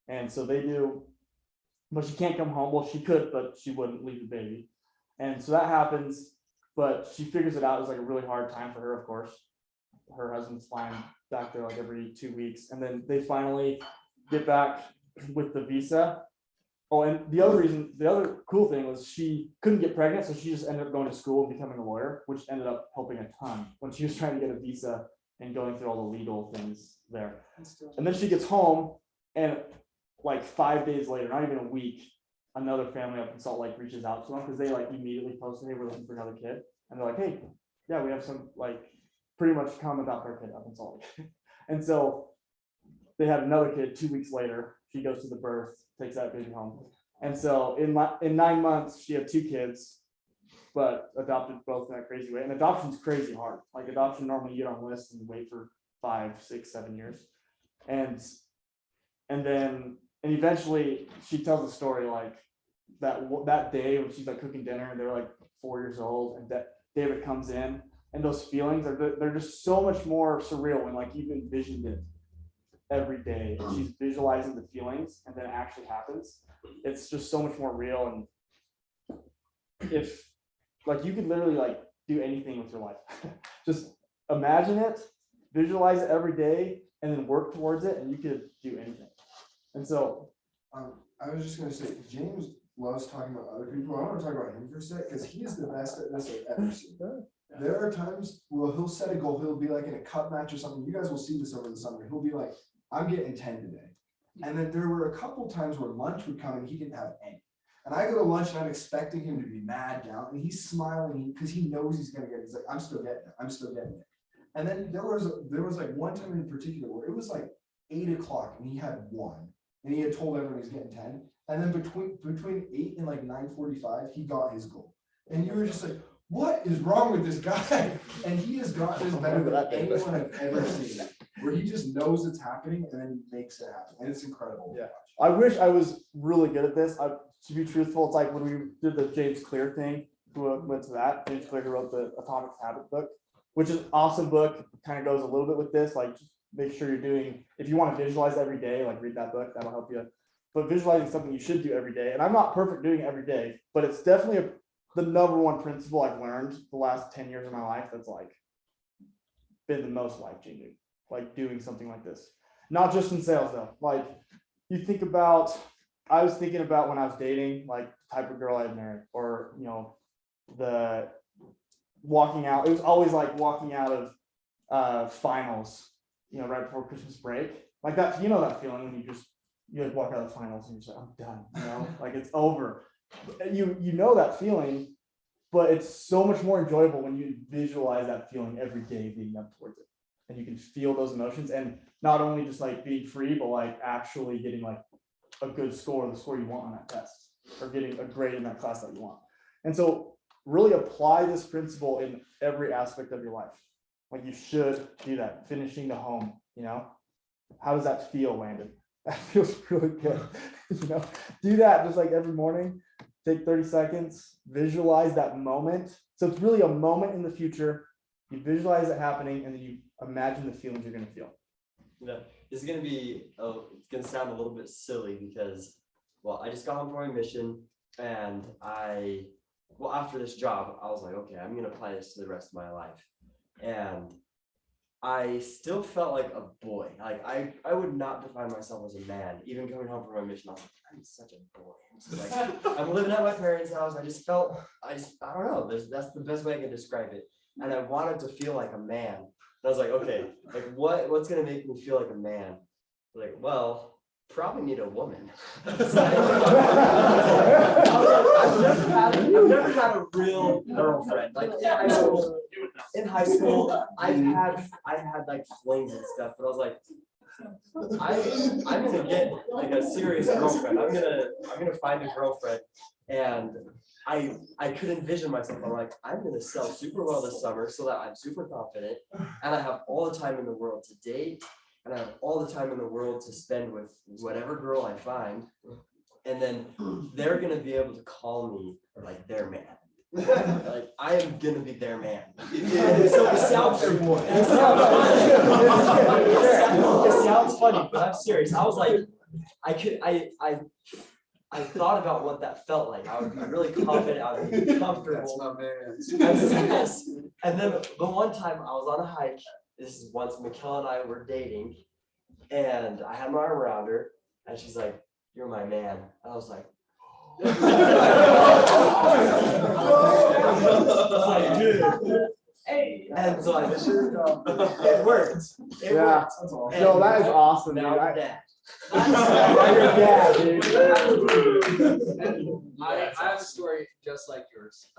And so they do, but she can't come home. Well, she could, but she wouldn't leave the baby. And so that happens, but she figures it out. It was like a really hard time for her, of course. Her husband's flying back there like every 2 weeks. And then they finally get back with the visa. Oh, and the other cool thing was she couldn't get pregnant, so she just ended up going to school and becoming a lawyer, which ended up helping a ton when she was trying to get a visa and going through all the legal things there. And then she gets home, and like 5 days later, not even a week, another family up in Salt Lake reaches out to them because they like immediately posted, hey, we're looking for another kid. And they're like, hey, yeah, we have some, like, pretty much come adopt our kid up in Salt Lake. And so they had another kid 2 weeks later. She goes to the birth, takes that baby home. And so in 9 months, she had 2 kids, but adopted both in that crazy way. And adoption's crazy hard. Like adoption, normally you get on lists and wait for 5, 6, 7 years. And then eventually she tells a story like that day when she's like cooking dinner and they're like 4 years old and that David comes in and those feelings they're just so much more surreal when like you've envisioned it every day. She's visualizing the feelings and then it actually happens. It's just so much more real. And if like you could literally like do anything with your life, just imagine it, visualize it every day, and then work towards it, and you could do anything. And so I was just gonna say, James loves talking about other people. I want to talk about him for a sec, because he is the best at this I've ever seen. There are times where he'll set a goal, he'll be like in a cup match or something. You guys will see this over the summer. He'll be like, I'm getting 10 today. And then there were a couple times where lunch would come and he didn't have any. And I go to lunch and I'm expecting him to be mad down, and he's smiling because he knows he's gonna get it. He's like, I'm still getting it. I'm still getting it. And then there was like one time in particular where it was like 8 o'clock and he had 1, and he had told everyone he's getting 10. And then between 8 and like 9:45, he got his goal. And you were just like, what is wrong with this guy? And he has gotten this better than anyone I've ever seen, where he just knows it's happening and then makes it happen. And it's incredible. Yeah. I wish I was really good at this. To be truthful, it's like when we did the James Clear thing, who went to that. James Clear, who wrote the Atomic Habit book, which is an awesome book. Kind of goes a little bit with this, like just make sure you're doing, if you want to visualize every day, like read that book, that'll help you. But visualizing something you should do every day. And I'm not perfect doing it every day, but it's definitely the number one principle I've learned the last 10 years of my life that's like been the most life-changing, like doing something like this. Not just in sales though. Like you think about, I was thinking about when I was dating, like the type of girl I'd marry, or the walking out. It was always like walking out of finals, right before Christmas break. Like that, that feeling when you like walk out of the finals and you're just like, I'm done, like it's over. You know that feeling, but it's so much more enjoyable when you visualize that feeling every day leading up towards it. And you can feel those emotions, and not only just like being free, but like actually getting like a good score, the score you want on that test, or getting a grade in that class that you want. And so really apply this principle in every aspect of your life. Like you should do that. Finishing the home, how does that feel, Landon? That feels really good. Do that just like every morning. Take 30 seconds, visualize that moment. So it's really a moment in the future. You visualize it happening, and then you imagine the feelings you're going to feel. Yeah, this is going to be, it's going to sound a little bit silly because, well, I just got home from my mission, and after this job, I was like, okay, I'm going to apply this to the rest of my life. And I still felt like a boy. Like I would not define myself as a man. Even coming home from my mission, I was like, I'm such a boy. So like, I'm living at my parents' house. I don't know. That's the best way I can describe it. And I wanted to feel like a man. And I was like, okay, like what's gonna make me feel like a man? Like, well, probably need a woman. I've never had a real girlfriend. Like in high school, I had like flings and stuff, but I was like, I'm gonna get like a serious girlfriend. I'm gonna find a girlfriend, and I could envision myself. I'm like, I'm gonna sell super well this summer so that I'm super confident, and I have all the time in the world to date, and I have all the time in the world to spend with whatever girl I find, and then they're gonna be able to call me like their man. Like I am gonna be their man. So it sounds funny, but I'm serious. I was like, I thought about what that felt like. I would be really confident. I would be comfortable. And then the one time I was on a hike. This is once Mikkel and I were dating, and I had my arm around her, and she's like, "You're my man." And I was like. Hey, and so it worked. It worked. No, that is awesome, dude. Now I'm dad. Yeah, dude. I have a story just like yours.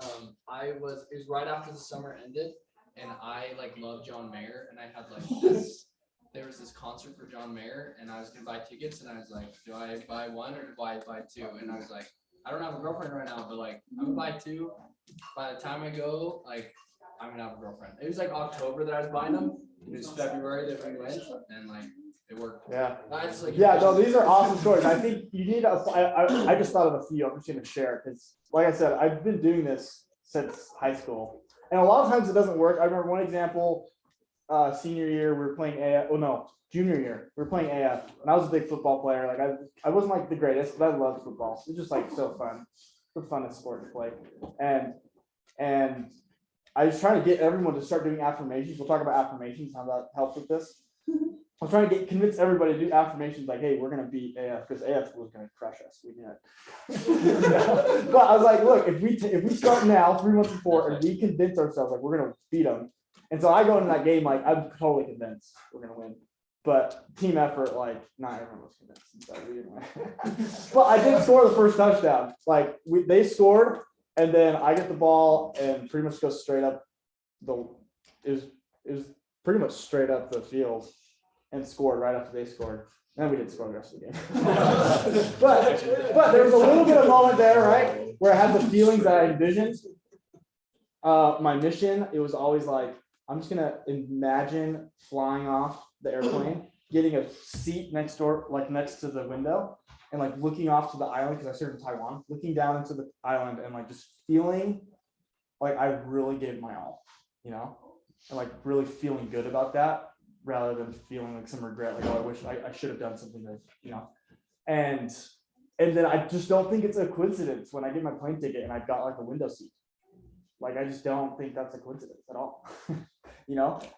It was right after the summer ended, and I like loved John Mayer, and I had like this. There was this concert for John Mayer, and I was gonna buy tickets, and I was like, do I buy one or do I buy two? And I was like, I don't have a girlfriend right now, but like I'm gonna buy two. By the time I go, like I'm gonna have a girlfriend. It was like October that I was buying them. It was February that we went, and like it worked. Yeah. That's like No, these are awesome stories. I think you need to apply. I just thought of a few. I'm just gonna share because, like I said, I've been doing this since high school, and a lot of times it doesn't work. I remember one example. Senior year, we were playing AF. Oh no, junior year, we were playing AF, and I was a big football player. Like I wasn't like the greatest, but I loved football. It was just like so fun. It's the funnest sport to play. And I was trying to get everyone to start doing affirmations. We'll talk about affirmations, how that helps with this. I was trying to convince everybody to do affirmations like, hey, we're gonna beat AF because AF was gonna crush us. We knew it. But I was like, look, if we start now, 3 months before, and we convince ourselves like we're gonna beat them. And so I go into that game like I'm totally convinced we're gonna win, but team effort, like not everyone was convinced, so we didn't win. But I did score the first touchdown. Like they scored, and then I get the ball and pretty much go straight up is pretty much straight up the field and scored right after they scored. And we didn't score the rest of the game. but there was a little bit of moment there, right, where I had the feelings that I envisioned. My mission, it was always like, I'm just gonna imagine flying off the airplane, getting a seat next door, like next to the window, and like looking off to the island because I served in Taiwan, looking down into the island and like just feeling like I really gave my all, and like really feeling good about that rather than feeling like some regret, like, oh, I wish I should have done something that, and then I just don't think it's a coincidence when I get my plane ticket and I've got like a window seat. Like, I just don't think that's a coincidence at all,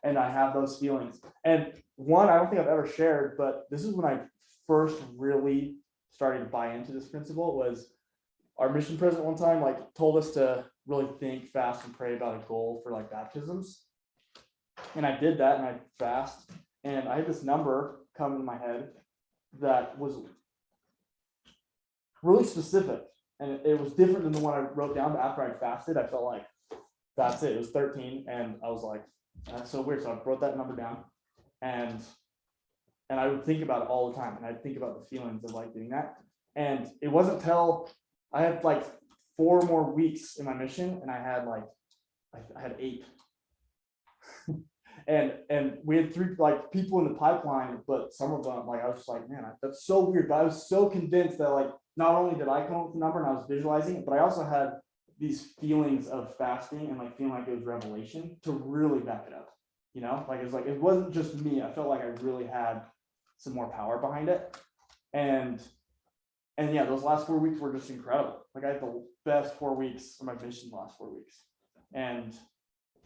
and I have those feelings. And one, I don't think I've ever shared, but this is when I first really started to buy into this principle. Was our mission president one time like told us to really think, fast, and pray about a goal for like baptisms. And I did that, and I fast, and I had this number come in my head that was really specific, and it was different than the one I wrote down. But after I fasted, I felt like that's it. It was 13, and I was like, that's so weird. So I wrote that number down, and I would think about it all the time, and I'd think about the feelings of like doing that. And it wasn't till I had like 4 more weeks in my mission, and I had 8. And we had 3 like people in the pipeline, but some of them, like, I was just like, man, that's so weird. But I was so convinced that like not only did I come up with the number and I was visualizing it, but I also had these feelings of fasting and like feeling like it was revelation to really back it up. Like it wasn't just me. I felt like I really had some more power behind it. And yeah, those last 4 weeks were just incredible. Like, I had the best 4 weeks of my mission the last 4 weeks. And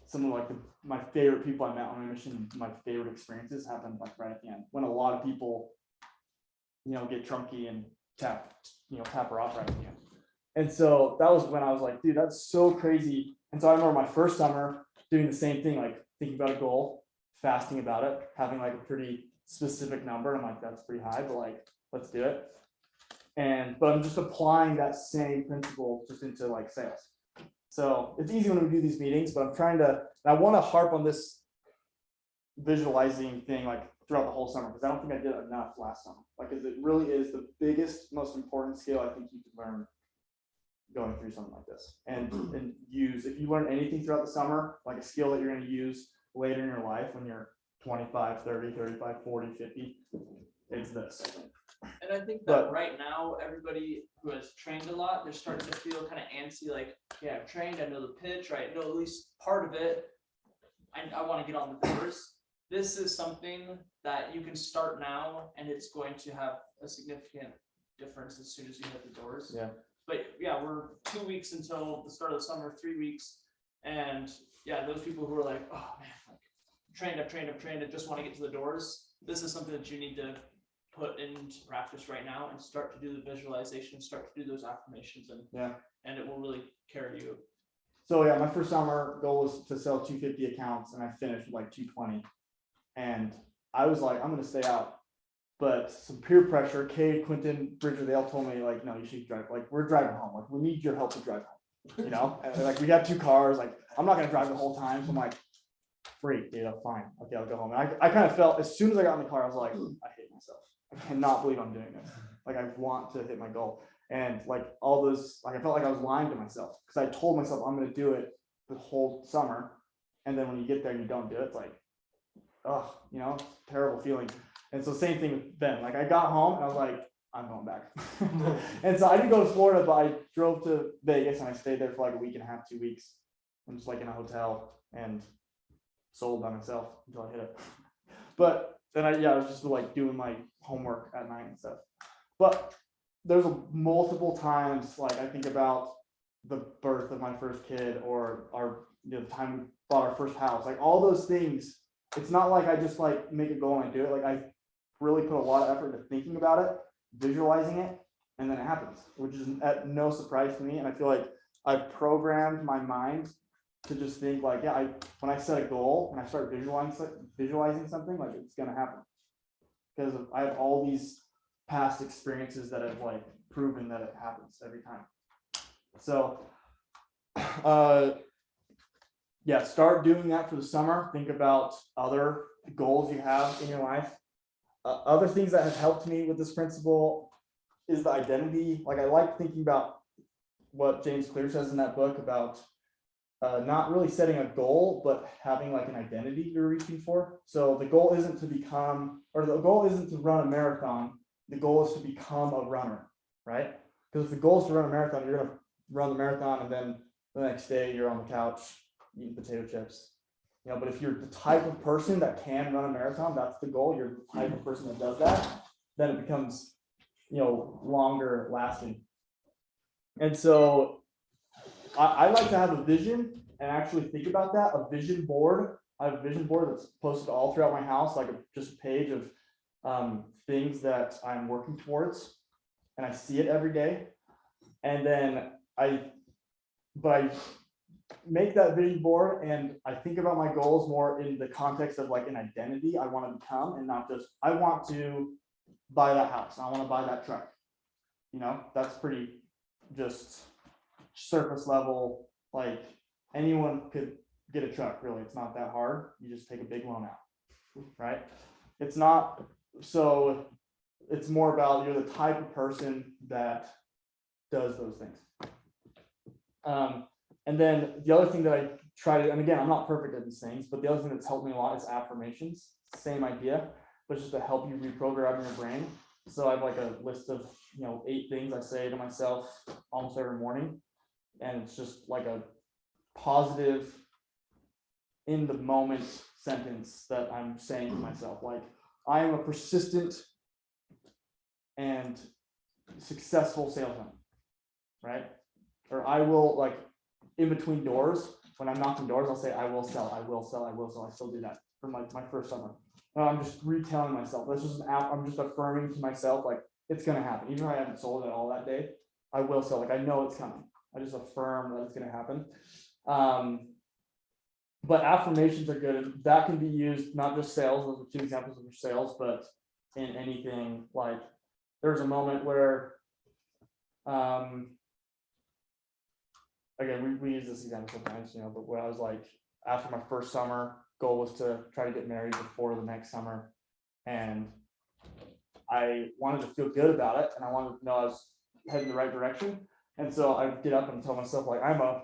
some of like my favorite people I met on my mission, my favorite experiences happened like right at the end, when a lot of people, get trunky and tap her off right at the end. And so that was when I was like, dude, that's so crazy. And so I remember my first summer doing the same thing, like thinking about a goal, fasting about it, having like a pretty specific number. I'm like, that's pretty high, but like, let's do it. But I'm just applying that same principle just into like sales. So it's easy when we do these meetings, but I want to harp on this visualizing thing like throughout the whole summer, because I don't think I did enough last summer. Like, because it really is the biggest, most important skill I think you can learn going through something like this. And use, if you learn anything throughout the summer, like a skill that you're going to use later in your life when you're 25, 30, 35, 40, 50, it's this, I think. And I think that right now, everybody who has trained a lot, they're starting to feel kind of antsy, like, yeah, I've trained, I know the pitch, right? I know at least part of it. I want to get on the doors. This is something that you can start now, and it's going to have a significant difference as soon as you hit the doors. Yeah. But yeah, we're 2 weeks until the start of the summer, 3 weeks. And yeah, those people who are like, oh man, like, I've trained, I just want to get to the doors. This is something that you need to put into practice right now and start to do the visualization, start to do those affirmations, and it will really carry you. So yeah, my first summer goal was to sell 250 accounts, and I finished with like 220. And I was like, I'm gonna stay out. But some peer pressure, Kay, Quentin, Bridger, they all told me like, no, you should drive. Like, we're driving home. Like, we need your help to drive home. And like, we have 2 cars. Like, I'm not gonna drive the whole time. So I'm like, great, dude, fine. Okay, I'll go home. And I kind of felt, as soon as I got in the car, I was like, I hate myself. I cannot believe I'm doing this. Like, I want to hit my goal. And like all those, like, I felt like I was lying to myself, because I told myself I'm gonna do it the whole summer. And then when you get there and you don't do it, it's like, oh, terrible feeling. And so same thing with Ben. Like, I got home and I was like, I'm going back. And so I didn't go to Florida, but I drove to Vegas and I stayed there for like a week and a half, 2 weeks. I'm just like in a hotel and sold by myself until I hit it. But then I was just like doing my homework at night and stuff. But there's multiple times, like, I think about the birth of my first kid, or the time we bought our first house, like all those things. It's not like I just like make a goal and I do it. Like, I really put a lot of effort into thinking about it, visualizing it, and then it happens, which is at no surprise to me. And I feel like I've programmed my mind to just think like, yeah, when I set a goal and I start visualizing something, like, it's gonna happen, because I have all these past experiences that have like proven that it happens every time. So yeah, start doing that for the summer. Think about other goals you have in your life. Other things that have helped me with this principle is the identity. Like, I like thinking about what James Clear says in that book about not really setting a goal, but having like an identity you're reaching for. So the goal isn't to run a marathon. The goal is to become a runner, right? Because if the goal is to run a marathon, you're going to run the marathon and then the next day you're on the couch eating potato chips. You know, but if you're the type of person that can run a marathon, that's the goal. You're the type of person that does that, then it becomes, you know, longer lasting. And so I like to have a vision and actually think about that, a vision board. I have a vision board that's posted all throughout my house, like just a page of things that I'm working towards, and I see it every day. And then I make that vision board and I think about my goals more in the context of like an identity I want to become, and not just I want to buy that house, I want to buy that truck. You know, that's pretty just surface level. Like anyone could get a truck, really. It's not that hard. You just take a big loan out, right? It's not, so it's more about you're the type of person that does those things. And then the other thing that I try to, and again, I'm not perfect at these things, but the other thing that's helped me a lot is affirmations. Same idea, but just to help you reprogram your brain. So I have like a list of, 8 things I say to myself almost every morning. And it's just like a positive, in the moment sentence that I'm saying to myself. Like, I am a persistent and successful salesman, right? Or I will, like, in between doors, when I'm knocking doors, I'll say, I will sell, I will sell, I will sell. I still do that for my first summer. I'm just retelling myself. That's just I'm just affirming to myself, like, it's going to happen. Even if I haven't sold it all that day, I will sell. Like, I know it's coming. I just affirm that it's going to happen. But affirmations are good. And that can be used, not just sales, those are 2 examples of sales, but in anything. Like, there's a moment where, again, we use this example sometimes, but when I was like, after my first summer, goal was to try to get married before the next summer. And I wanted to feel good about it. And I wanted to know I was heading the right direction. And so I get up and tell myself, like, I'm a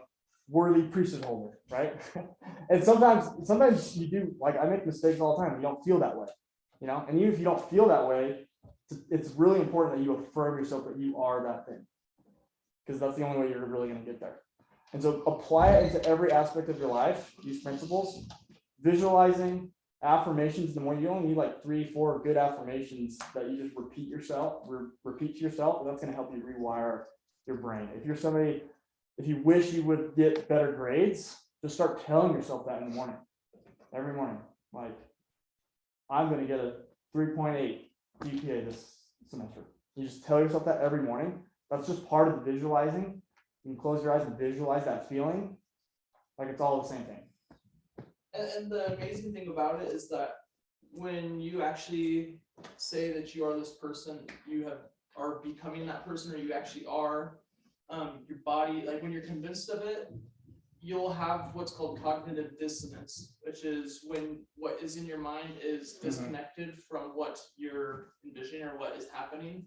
worthy priesthood holder, right? And sometimes you do, like, I make mistakes all the time. You don't feel that way, and even if you don't feel that way, it's really important that you affirm yourself that you are that thing, because that's the only way you're really going to get there. And so apply it into every aspect of your life, these principles, visualizing, affirmations. The more, you only need like 3-4 good affirmations that you just repeat to yourself, and that's going to help you rewire your brain. If you're somebody, if you wish you would get better grades, just start telling yourself that in the morning, every morning. Like, I'm going to get a 3.8 GPA this semester. You just tell yourself that every morning. That's just part of the visualizing. You can close your eyes and visualize that feeling. Like, it's all the same thing. And the amazing thing about it is that when you actually say that you are this person, you are becoming that person, or you actually are, your body, like when you're convinced of it, you'll have what's called cognitive dissonance, which is when what is in your mind is disconnected from what you're envisioning or what is happening.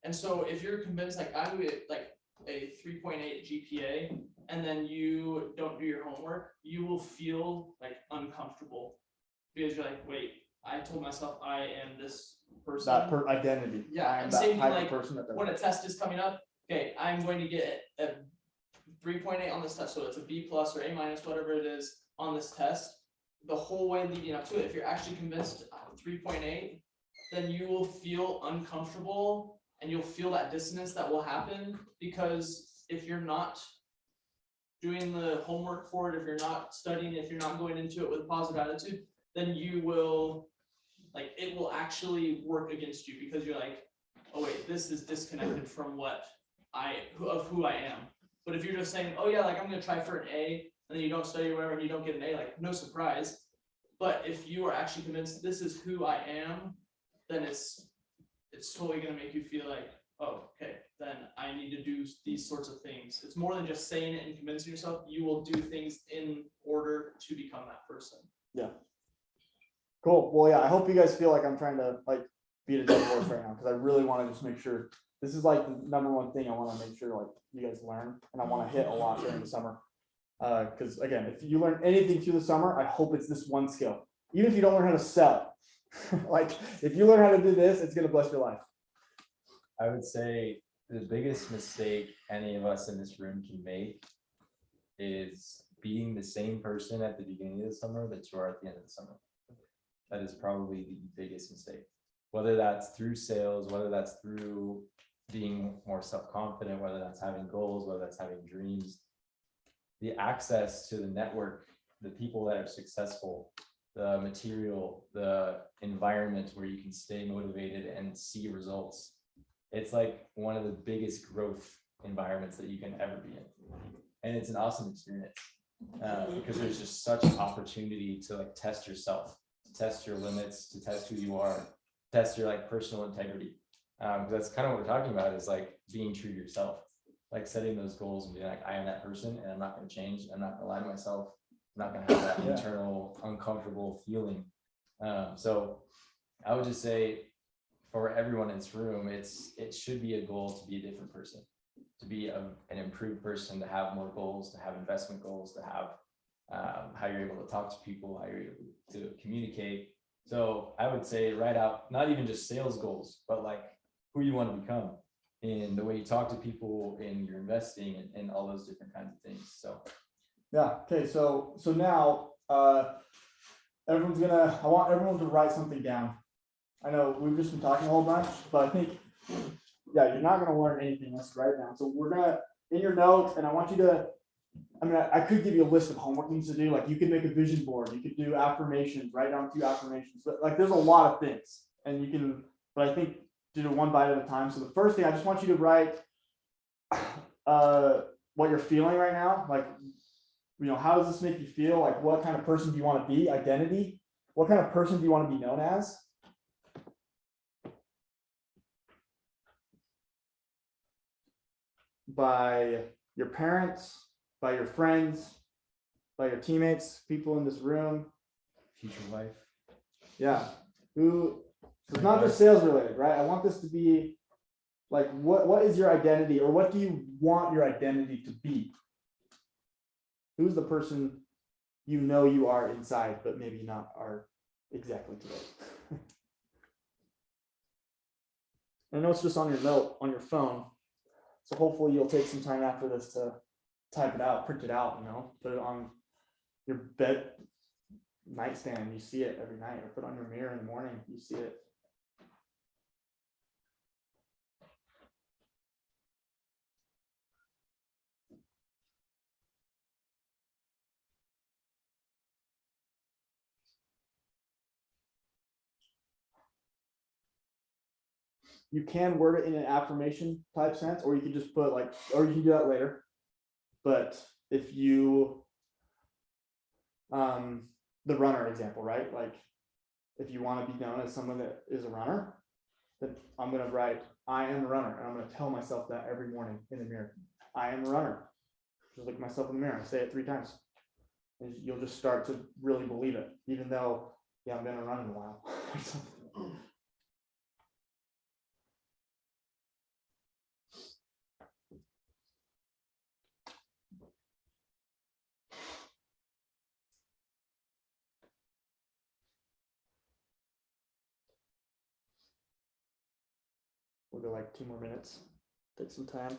And so if you're convinced, like I would, like a 3.8 GPA, and then you don't do your homework, you will feel like uncomfortable because you're like, wait, I told myself I am this person. That identity. Yeah, and same thing, like when a test is coming up, okay, I'm going to get a 3.8 on this test, so it's a B+ or A-, whatever it is on this test. The whole way leading up to it, if you're actually convinced 3.8, then you will feel uncomfortable and you'll feel that dissonance that will happen, because if you're not doing the homework for it, if you're not studying, if you're not going into it with a positive attitude, then you will, like, it will actually work against you, because you're like, oh wait, this is disconnected from who I am. But if you're just saying, oh yeah, like I'm gonna try for an A, and then you don't study or whatever, and you don't get an A, like no surprise. But if you are actually convinced this is who I am, then it's totally gonna make you feel like, oh, okay, then I need to do these sorts of things. It's more than just saying it and convincing yourself. You will do things in order to become that person. Yeah. Cool. Well, yeah, I hope you guys feel like I'm trying to like beat a dead horse right now, because I really want to just make sure this is like the number one thing I want to make sure like you guys learn, and I want to hit a lot during the summer. Because again, if you learn anything through the summer, I hope it's this one skill. Even if you don't learn how to sell, like if you learn how to do this, it's gonna bless your life. I would say the biggest mistake any of us in this room can make is being the same person at the beginning of the summer that you are at the end of the summer. That is probably the biggest mistake. Whether that's through sales, whether that's through being more self-confident, whether that's having goals, whether that's having dreams, the access to the network, the people that are successful, the material, the environment where you can stay motivated and see results. It's like one of the biggest growth environments that you can ever be in. And it's an awesome experience because there's just such an opportunity to like test yourself, to test your limits, to test who you are, test your like personal integrity. That's kind of what we're talking about, is like being true to yourself, like setting those goals and being like, I am that person and I'm not going to change. I'm not going to lie to myself. I'm not going to have that internal uncomfortable feeling. So I would just say for everyone in this room, it should be a goal to be a different person, to be an improved person, to have more goals, to have investment goals, to have how you're able to talk to people, how you're able to communicate. So I would say write out not even just sales goals, but like who you want to become in the way you talk to people, in your investing, and all those different kinds of things. So Yeah, okay, so now I want everyone to write something down. I know we've just been talking a whole bunch, but I think, yeah, you're not gonna learn anything unless you write it down. So we're gonna, in your notes, and I want you to, I could give you a list of homework things to do, like you could make a vision board, you could do affirmations, write down 2 affirmations, but like there's a lot of things, and you can, but I think do it one bite at a time. So the first thing, I just want you to write what you're feeling right now, like, you know, how does this make you feel? Like, what kind of person do you want to be? Identity. What kind of person do you want to be known as? By your parents, by your friends, by your teammates, people in this room. future wife. Yeah. Who, it's not just sales related, right? I want this to be like, what is your identity, or what do you want your identity to be? Who's the person you know you are inside, but maybe not are exactly today? I know it's just on your note on your phone, so hopefully you'll take some time after this to type it out, print it out, you know, put it on your bed nightstand, you see it every night, or put it on your mirror in the morning, you see it. You can word it in an affirmation type sense, or you can just put like, or you can do that later. But if you, the runner example, right? Like if you want to be known as someone that is a runner, then I'm going to write, I am a runner. And I'm going to tell myself that every morning in the mirror. I am a runner. Just look at myself in the mirror. I say it 3 times. And you'll just start to really believe it, even though you haven't been running in a while. We'll go like 2 more minutes. Take some time.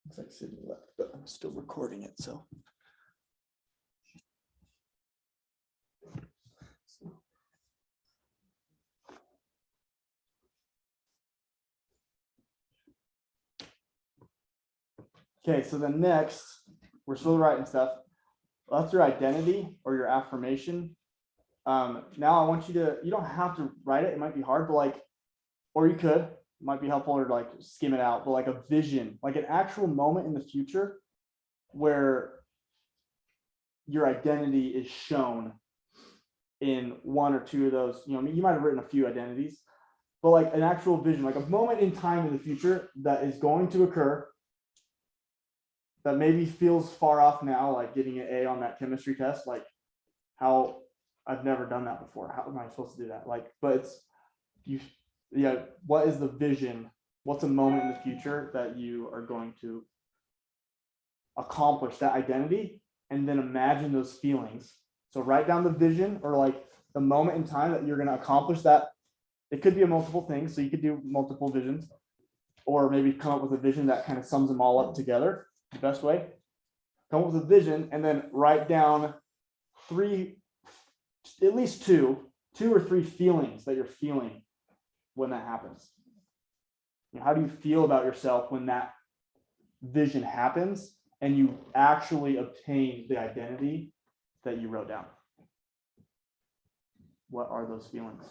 It's like Sydney left, but I'm still recording it, so. Okay, so then next, we're still writing stuff. Well, that's your identity or your affirmation. Now I want you to, you don't have to write it. It might be hard, but like, or you could, it might be helpful to like skim it out, but like a vision, like an actual moment in the future where your identity is shown in one or two of those, you know, I mean, you might have written a few identities, but like an actual vision, like a moment in time in the future that is going to occur that maybe feels far off now, like getting an A on that chemistry test, like how I've never done that before. How am I supposed to do that? Like, but it's you, yeah. What is the vision? What's a moment in the future that you are going to accomplish that identity, and then imagine those feelings. So write down the vision or like the moment in time that you're going to accomplish that. It could be a multiple things, so you could do multiple visions, or maybe come up with a vision that kind of sums them all up together. The best way, come up with a vision and then write down three, at least two or three feelings that you're feeling when that happens. You know, how do you feel about yourself when that vision happens and you actually obtain the identity that you wrote down? What are those feelings?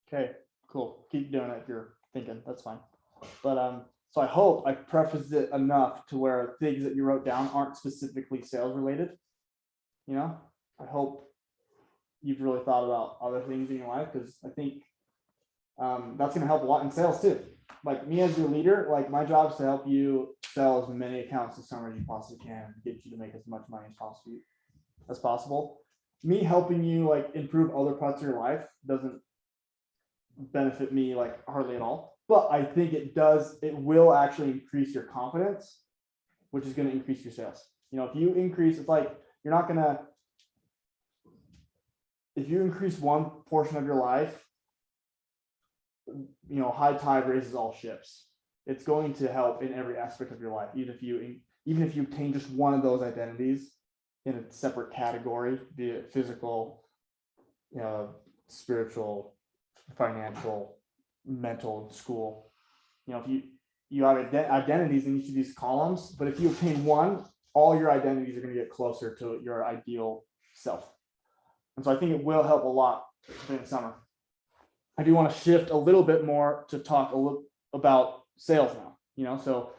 Okay, cool. Keep doing it if you're thinking, that's fine. But so I hope I prefaced it enough to where things that you wrote down aren't specifically sales related. You know, I hope you've really thought about other things in your life, because I think that's going to help a lot in sales too. Like me as your leader, like my job is to help you sell as many accounts this summer as you possibly can, get you to make as much money as possible. Me helping you like improve other parts of your life doesn't benefit me like hardly at all, but I think it will actually increase your confidence, which is going to increase your sales. You know, if you increase, it's like you're not going to, if you increase one portion of your life, you know, high tide raises all ships. It's going to help in every aspect of your life, even if you obtain just one of those identities in a separate category, be it physical, you know, spiritual, financial, mental, school. You know, if you have identities in each of these columns, but if you obtain one, all your identities are going to get closer to your ideal self. And so I think it will help a lot in the summer. I do want to shift a little bit more to talk a little about sales now. You know, so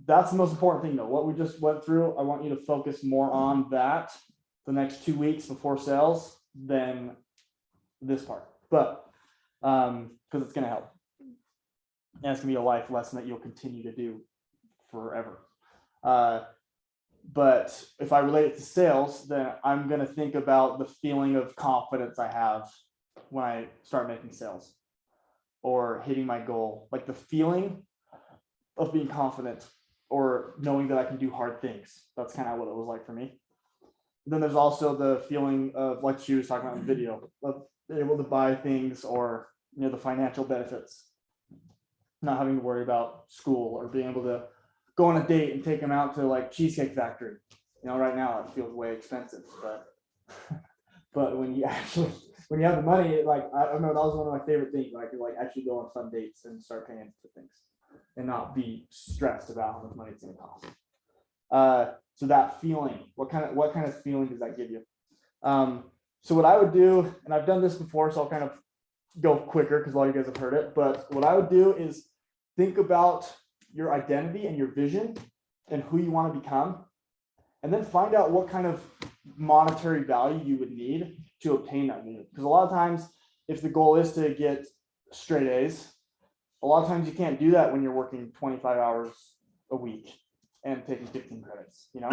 that's the most important thing though. What we just went through, I want you to focus more on that the next 2 weeks before sales than this part. But because it's going to help. And it's going to be a life lesson that you'll continue to do forever. But if I relate it to sales, then I'm going to think about the feeling of confidence I have when I start making sales or hitting my goal, like the feeling of being confident or knowing that I can do hard things. That's kind of what it was like for me. Then there's also the feeling of, like she was talking about in the video, of being able to buy things or, you know, the financial benefits, not having to worry about school or being able to go on a date and take them out to like Cheesecake Factory. You know, right now it feels way expensive, but when you have the money, like, I don't know, that was one of my favorite things. I could like actually go on fun dates and start paying for things and not be stressed about how much money it's going to cost. So that feeling, what kind of feeling does that give you? So what I would do, and I've done this before, so I'll kind of go quicker because a lot of you guys have heard it, but what I would do is think about your identity and your vision and who you want to become, and then find out what kind of monetary value you would need to obtain that vision. Because a lot of times, if the goal is to get straight A's, a lot of times you can't do that when you're working 25 hours a week and taking 15 credits, you know?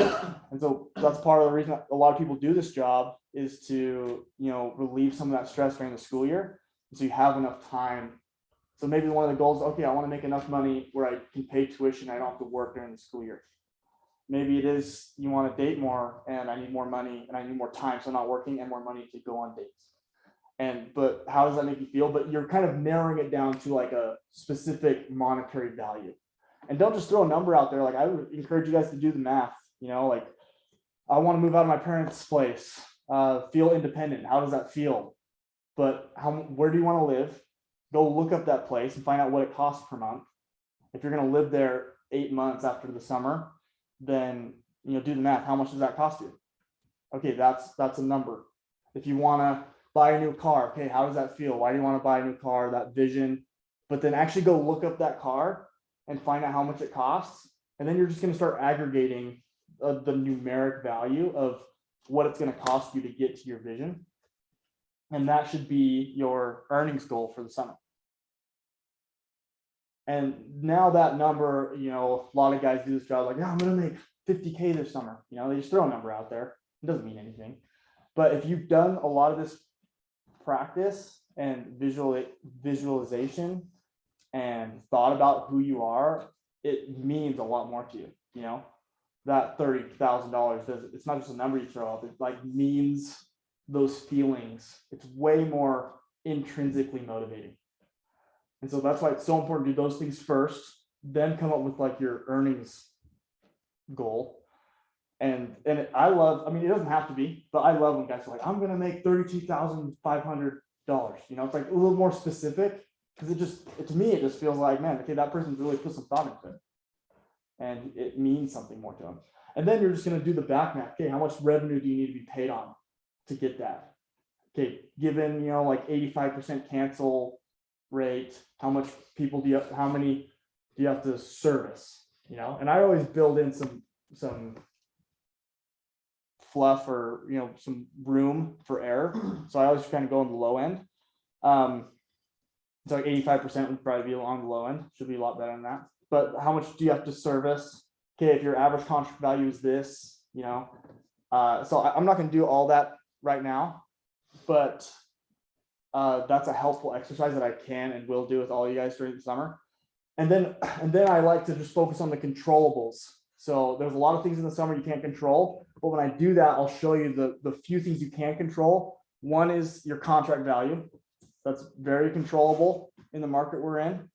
And so that's part of the reason a lot of people do this job, is to, you know, relieve some of that stress during the school year. So you have enough time. So maybe one of the goals, okay, I want to make enough money where I can pay tuition. I don't have to work during the school year. Maybe it is you want to date more and I need more money and I need more time. So I'm not working and more money to go on dates. But how does that make you feel? But you're kind of narrowing it down to like a specific monetary value. And don't just throw a number out there. Like, I would encourage you guys to do the math, you know, like, I want to move out of my parents' place, feel independent. How does that feel? But where do you want to live? Go look up that place and find out what it costs per month. If you're going to live there 8 months after the summer, then, you know, do the math. How much does that cost you? Okay, that's a number. If you want to buy a new car, okay, how does that feel? Why do you want to buy a new car? That vision. But then actually go look up that car and find out how much it costs. And then you're just going to start aggregating the numeric value of what it's going to cost you to get to your vision. And that should be your earnings goal for the summer. And now that number, you know, a lot of guys do this job like, yeah, I'm going to make 50K this summer. You know, they just throw a number out there. It doesn't mean anything. But if you've done a lot of this practice and visualization and thought about who you are, it means a lot more to you. You know, that $30,000 it's not just a number you throw out. It like means those feelings. It's way more intrinsically motivating. And so that's why it's so important to do those things first, then come up with like your earnings goal. And I love, I mean, it doesn't have to be, but I love when guys are like, I'm going to make $32,500. You know, it's like a little more specific, because to me, it just feels like, man, okay, that person's really put some thought into it. And it means something more to them. And then you're just going to do the back math. Okay, how much revenue do you need to be paid on to get that? Okay, given, you know, like 85% cancel rate, how many do you have to service? You know, and I always build in some fluff or, you know, some room for error. So I always kind of go on the low end. So like 85% would probably be on the low end. Should be a lot better than that. But how much do you have to service? Okay, if your average contract value is this, you know. So I'm not going to do all that right now, but that's a helpful exercise that I can and will do with all you guys during the summer. And then I like to just focus on the controllables. So there's a lot of things in the summer you can't control, but when I do that, I'll show you the few things you can control. One is your contract value. That's very controllable in the market we're in.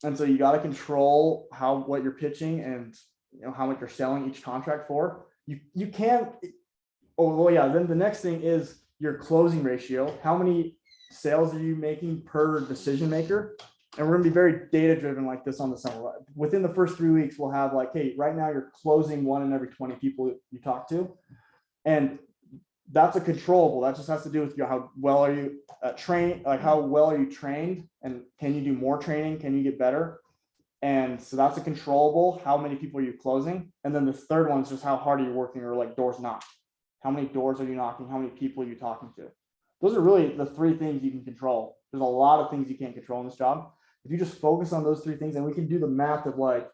And so you got to control what you're pitching and, you know, how much you're selling each contract for. You can't. Oh, well, yeah. Then the next thing is your closing ratio. How many sales are you making per decision maker? And we're going to be very data driven like this on the summer. Within the first 3 weeks, we'll have like, hey, right now you're closing 1 in every 20 people you talk to. And that's a controllable. That just has to do with how well are you trained, like how well are you trained, and can you do more training? Can you get better? And so that's a controllable. How many people are you closing? And then the third one is just how hard are you working, or like doors knocked. How many doors are you knocking? How many people are you talking to? Those are really the three things you can control. There's a lot of things you can't control in this job. If you just focus on those three things, and we can do the math of like,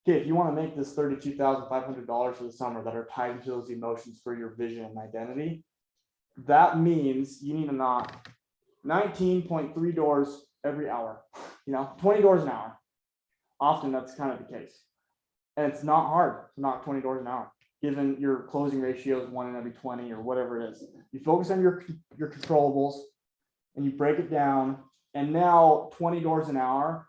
okay, if you want to make this $32,500 for the summer that are tied into those emotions for your vision and identity, that means you need to knock 19.3 doors every hour, 20 doors an hour. Often that's kind of the case. And it's not hard to knock 20 doors an hour, given your closing ratio is 1 in every 20 or whatever it is. You focus on your controllables and you break it down. And now 20 doors an hour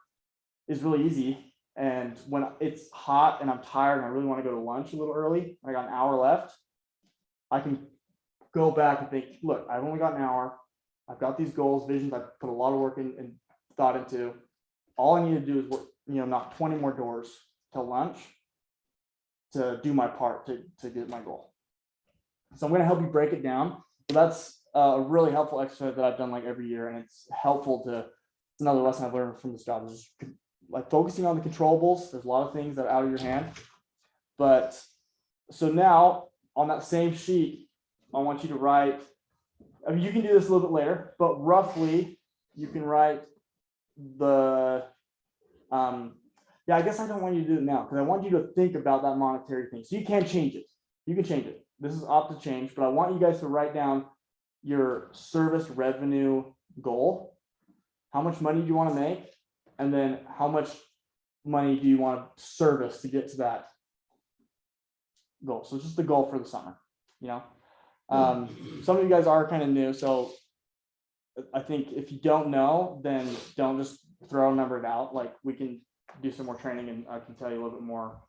is really easy. And when it's hot and I'm tired and I really want to go to lunch a little early, I got an hour left, I can go back and think, look, I've only got an hour. I've got these goals, visions I've put a lot of work in and thought into. All I need to do is work, knock 20 more doors till lunch to do my part to get my goal. So I'm going to help you break it down. So that's a really helpful exercise that I've done like every year, and it's helpful it's another lesson I've learned from this job is like focusing on the controllables. There's a lot of things that are out of your hand, but so now on that same sheet, I want you to write, I mean, you can do this a little bit later, but roughly you can write the, yeah, I guess I don't want you to do it now because I want you to think about that monetary thing. So you can change it. You can change it. This is opt to change, but I want you guys to write down your service revenue goal. How much money do you want to make? And then how much money do you want to service to get to that goal? So it's just the goal for the summer, some of you guys are kind of new. So I think if you don't know, then don't just throw a number out. Like we can do some more training and I can tell you a little bit more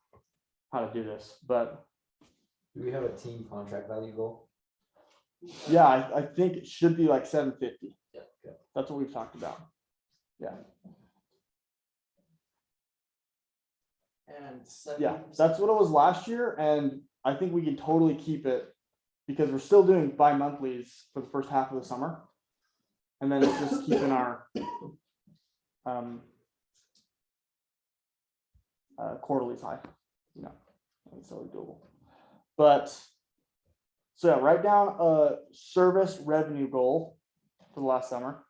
how to do this, but Do we have a team contract value goal? yeah, I think it should be like 750. Yeah. Okay. That's what we've talked about. Yeah. And Yeah, that's what it was last year. And I think we can totally keep it because we're still doing bi-monthlies for the first half of the summer. And then it's just keeping our quarterlies high, it's totally doable. But so yeah, write down a service revenue goal for the last summer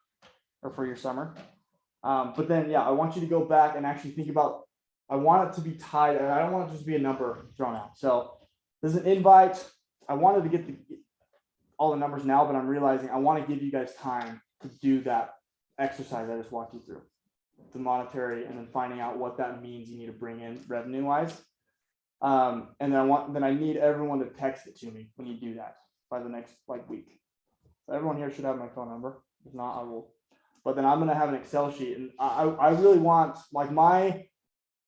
or for your summer. But then, yeah, I want you to go back and actually think about, I want it to be tied, and I don't want it to just be a number thrown out. So there's an invite. I wanted to get all the numbers now, but I'm realizing I want to give you guys time to do that exercise I just walked you through, the monetary, and then finding out what that means you need to bring in revenue wise. And then I need everyone to text it to me when you do that by the next week. So everyone here should have my phone number. If not, I will. But then I'm going to have an Excel sheet, and I really want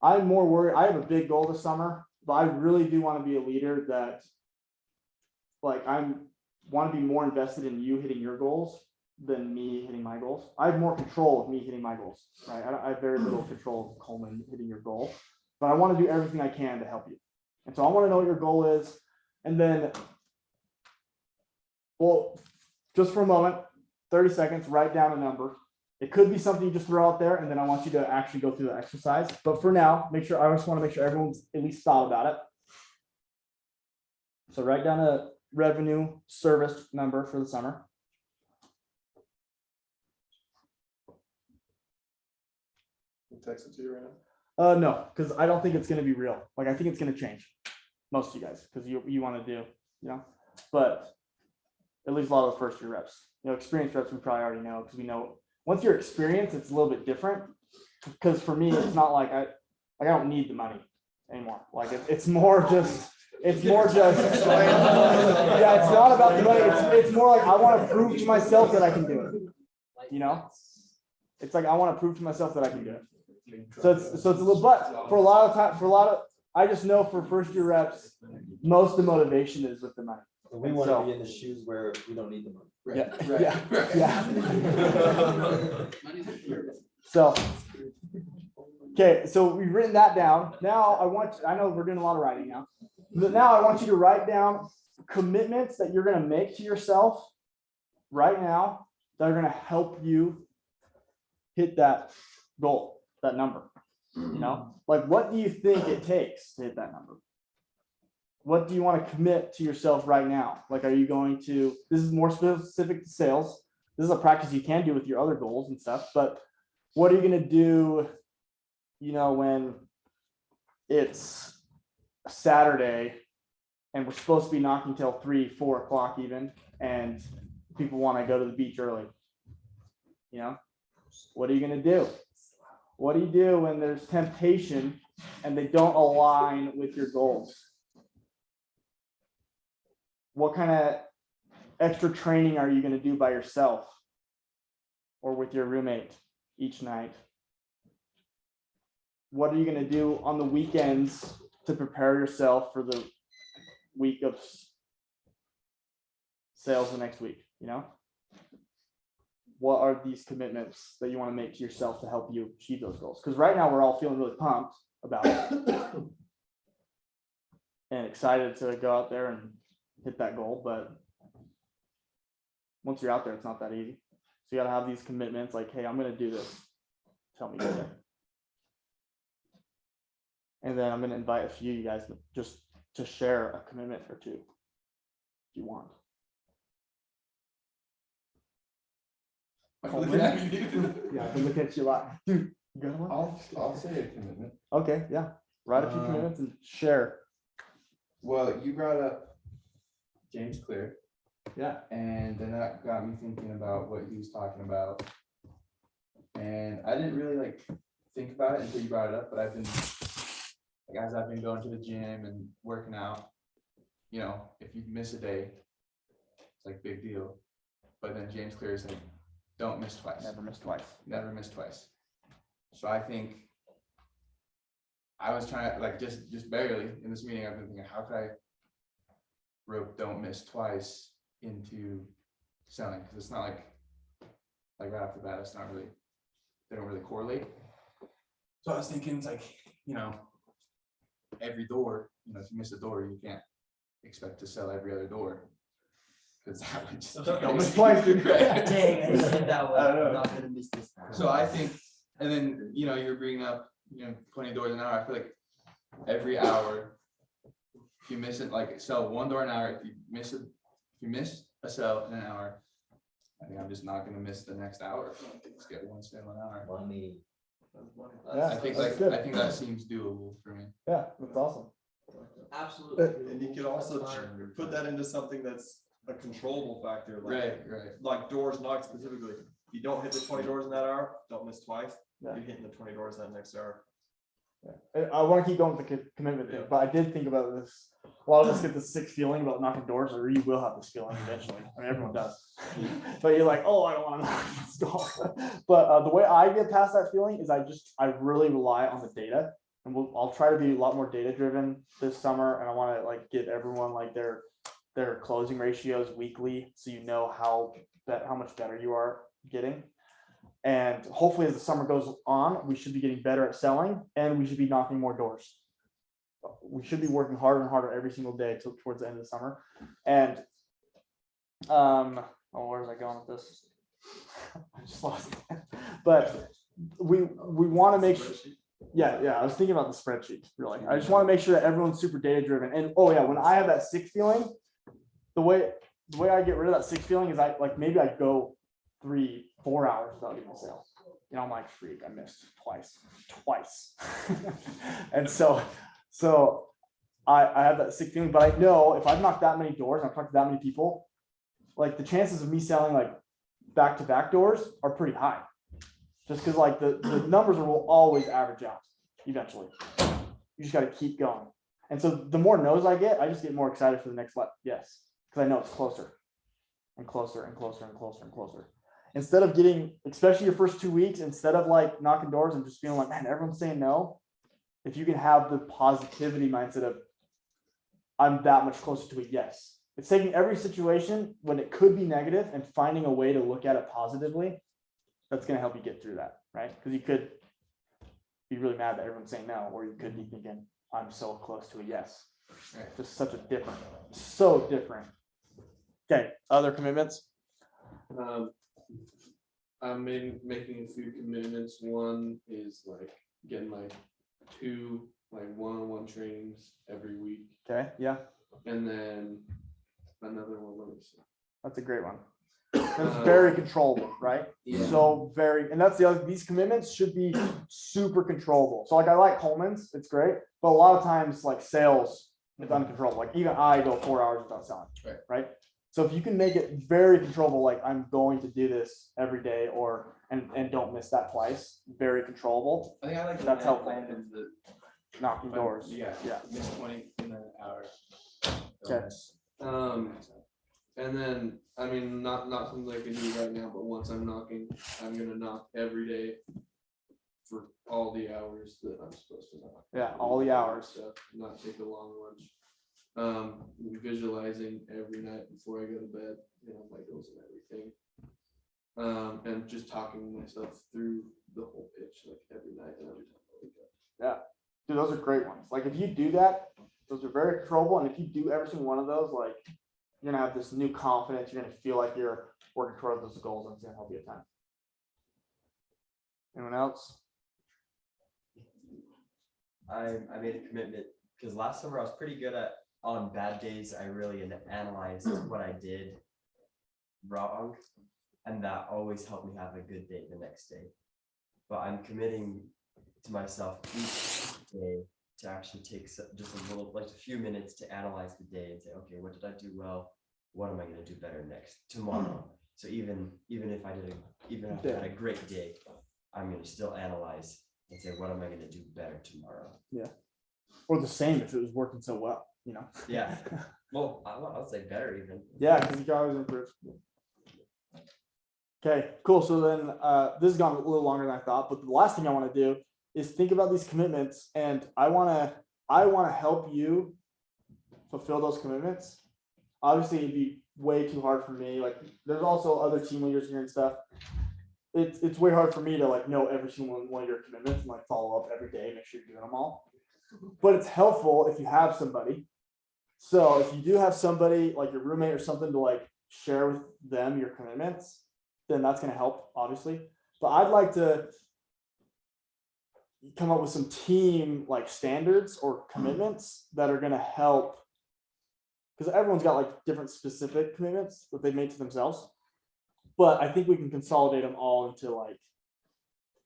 I'm more worried. I have a big goal this summer, but I really do want to be a leader that I want to be more invested in you hitting your goals than me hitting my goals. I have more control of me hitting my goals, right? I have very little control of Coleman hitting your goal, but I want to do everything I can to help you. And so I want to know what your goal is. And then, well, just for a moment, 30 seconds, write down a number. It could be something you just throw out there, and then I want you to actually go through the exercise. But for now, I just want to make sure everyone's at least thought about it. So write down a revenue service number for the summer. Text it to you right now. No, because I don't think it's going to be real. I think it's going to change. Most of you guys, because you want to do, but at least a lot of the first year reps, experienced reps, we probably already know, because we know once you're experienced, it's a little bit different. Because for me, it's not I don't need the money anymore. It's more just, yeah, it's not about the money. It's more I want to prove to myself that I can do it. It's I want to prove to myself that I can do it. So it's a little, but for a lot of, I just know for first year reps, most of the motivation is with the money. We want to be in the shoes where we don't need the money. So, okay, so we've written that down. Now I know we're doing a lot of writing now, but now I want you to write down commitments that you're going to make to yourself right now that are going to help you hit that goal, that number. You know, like what do you think it takes to hit that number? What do you want to commit to yourself right now? Like, are you going to, this is more specific to sales. This is a practice you can do with your other goals and stuff, but what are you going to do, you know, when it's Saturday and we're supposed to be knocking till 3, 4 o'clock even, and people want to go to the beach early? You know, what are you going to do? What do you do when there's temptation and they don't align with your goals? What kind of extra training are you going to do by yourself or with your roommate each night? What are you going to do on the weekends to prepare yourself for the week of sales the next week? You know, what are these commitments that you want to make to yourself to help you achieve those goals? Because right now we're all feeling really pumped about it and excited to go out there and hit that goal, but once you're out there, it's not that easy. So you got to have these commitments like, hey, I'm going to do this. Tell me to. And then I'm going to invite a few of you guys just to share a commitment or two if you want. Yeah, I've been looking at you a lot. Dude, you got one? I'll say a commitment. Okay, yeah. Write a few commitments and share. Well, you brought up James Clear, Yeah. and then that got me thinking about what he was talking about. And I didn't really like think about it until you brought it up, but I've been, like, as I've been going to the gym and working out, you know, if you miss a day, it's like big deal. But then James Clear is like, don't miss twice. Never miss twice. Never miss twice. So I think I was trying to, like, just barely in this meeting, I've been thinking, how could I rope don't miss twice into selling? Because it's not like right off the bat, it's not really, they don't really correlate. So I was thinking, it's like, you know, every door, you know, if you miss a door, you can't expect to sell every other door. Because that would just Don't miss twice, dude. Right. Dang, I said that one. I don't know. I'm not gonna miss this time. So I think, and then, you know, you're bringing up, you know, 20 doors an hour. I feel like every hour, if you miss it, like sell 1 door an hour. If you miss a sell in an hour, I think I'm just not gonna miss the next hour. Just get 1 sale an hour. Money. Yeah, I think that's good. I think that seems doable for me. Yeah, that's awesome. Absolutely. And you could also put that into something that's a controllable factor, like, Right. like doors knocked specifically. If you don't hit the 20 doors in that hour, don't miss twice. Yeah. You're hitting the 20 doors that next hour. Yeah. I want to keep going with the commitment thing, but I did think about this. A lot of us get this sick feeling about knocking doors, or you will have this feeling eventually. I mean, everyone does. But you're like, oh, I don't want to knock this door. But the way I get past that feeling is I really rely on the data, and I'll try to be a lot more data driven this summer. And I want to like give everyone like their closing ratios weekly, so you know how much better you are getting. And hopefully as the summer goes on, we should be getting better at selling, and we should be knocking more doors. We should be working harder and harder every single day towards the end of the summer. And where was I going with this? I just lost it. But we want to make sure. Yeah, I was thinking about the spreadsheet, really. I just want to make sure that everyone's super data driven. And oh yeah, when I have that sick feeling, the way I get rid of that sick feeling is maybe I go 3-4 hours without getting a sale. You know, I'm like, freak, I missed twice. And so I have that sick feeling, but I know if I've knocked that many doors and I've talked to that many people, like the chances of me selling like back-to-back doors are pretty high. Just because like the numbers will always average out eventually. You just got to keep going. And so the more no's I get, I just get more excited for the next yes, because I know it's closer and closer and closer and closer and closer. Instead of getting, especially your first 2 weeks, instead of like knocking doors and just feeling like, man, everyone's saying no. If you can have the positivity mindset of, I'm that much closer to a yes. It's taking every situation when it could be negative and finding a way to look at it positively. That's going to help you get through that, right? Because you could be really mad that everyone's saying no, or you could be thinking, I'm so close to a yes. Right. Just so different. Okay, other commitments? I'm making a few commitments. One is like getting like 2 like one-on-one trainings every week, Okay, yeah, and then another one. Let me see. that's a great one. It's very controllable, right? Yeah. So very, and that's the other, these commitments should be super controllable. So like I like Coleman's, it's great, but a lot of times like sales is uncontrollable. Like even I go 4 hours without selling. Right. Right. So if you can make it very controllable, like I'm going to do this every day or and don't miss that twice, very controllable, I think I like. the That's plan helpful. plan is the- knocking doors. Yeah, Yeah. miss 20 in an hour. Okay. And then, I mean, not something I can do right now, but once I'm knocking, I'm gonna knock every day for all the hours that I'm supposed to knock. Yeah, all the hours. Stuff, not take a long lunch. Visualizing every night before I go to bed, my goals and everything. And just talking myself through the whole pitch, like every night and every time I wake up. Yeah. Dude, those are great ones. Like if you do that, those are very controllable. And if you do every single one of those, like you're gonna have this new confidence. You're gonna feel like you're working toward those goals, and it's gonna help you a ton. Anyone else? I made a commitment because last summer I was pretty good at, on bad days, I really analyzed what I did wrong. And that always helped me have a good day the next day. But I'm committing to myself each day to actually take just a little, like a few minutes to analyze the day and say, okay, what did I do well? What am I gonna do better tomorrow? So even if I had a great day, I'm gonna still analyze and say, what am I gonna do better tomorrow? Yeah. Or the same if it was working so well, Yeah. Well, I would say better even. Yeah, because you can always improve. Okay, cool. So then this has gone a little longer than I thought, but the last thing I want to do is think about these commitments, and I want to help you fulfill those commitments. Obviously, it'd be way too hard for me. Like, there's also other team leaders here and stuff. It's way hard for me to like know every single one of your commitments and like follow up every day, make sure you're doing them all. But it's helpful if you have somebody. So if you do have somebody like your roommate or something to like share with them your commitments, then that's going to help, obviously. But I'd like to come up with some team like standards or commitments that are going to help, because everyone's got like different specific commitments that they've made to themselves. But I think we can consolidate them all into like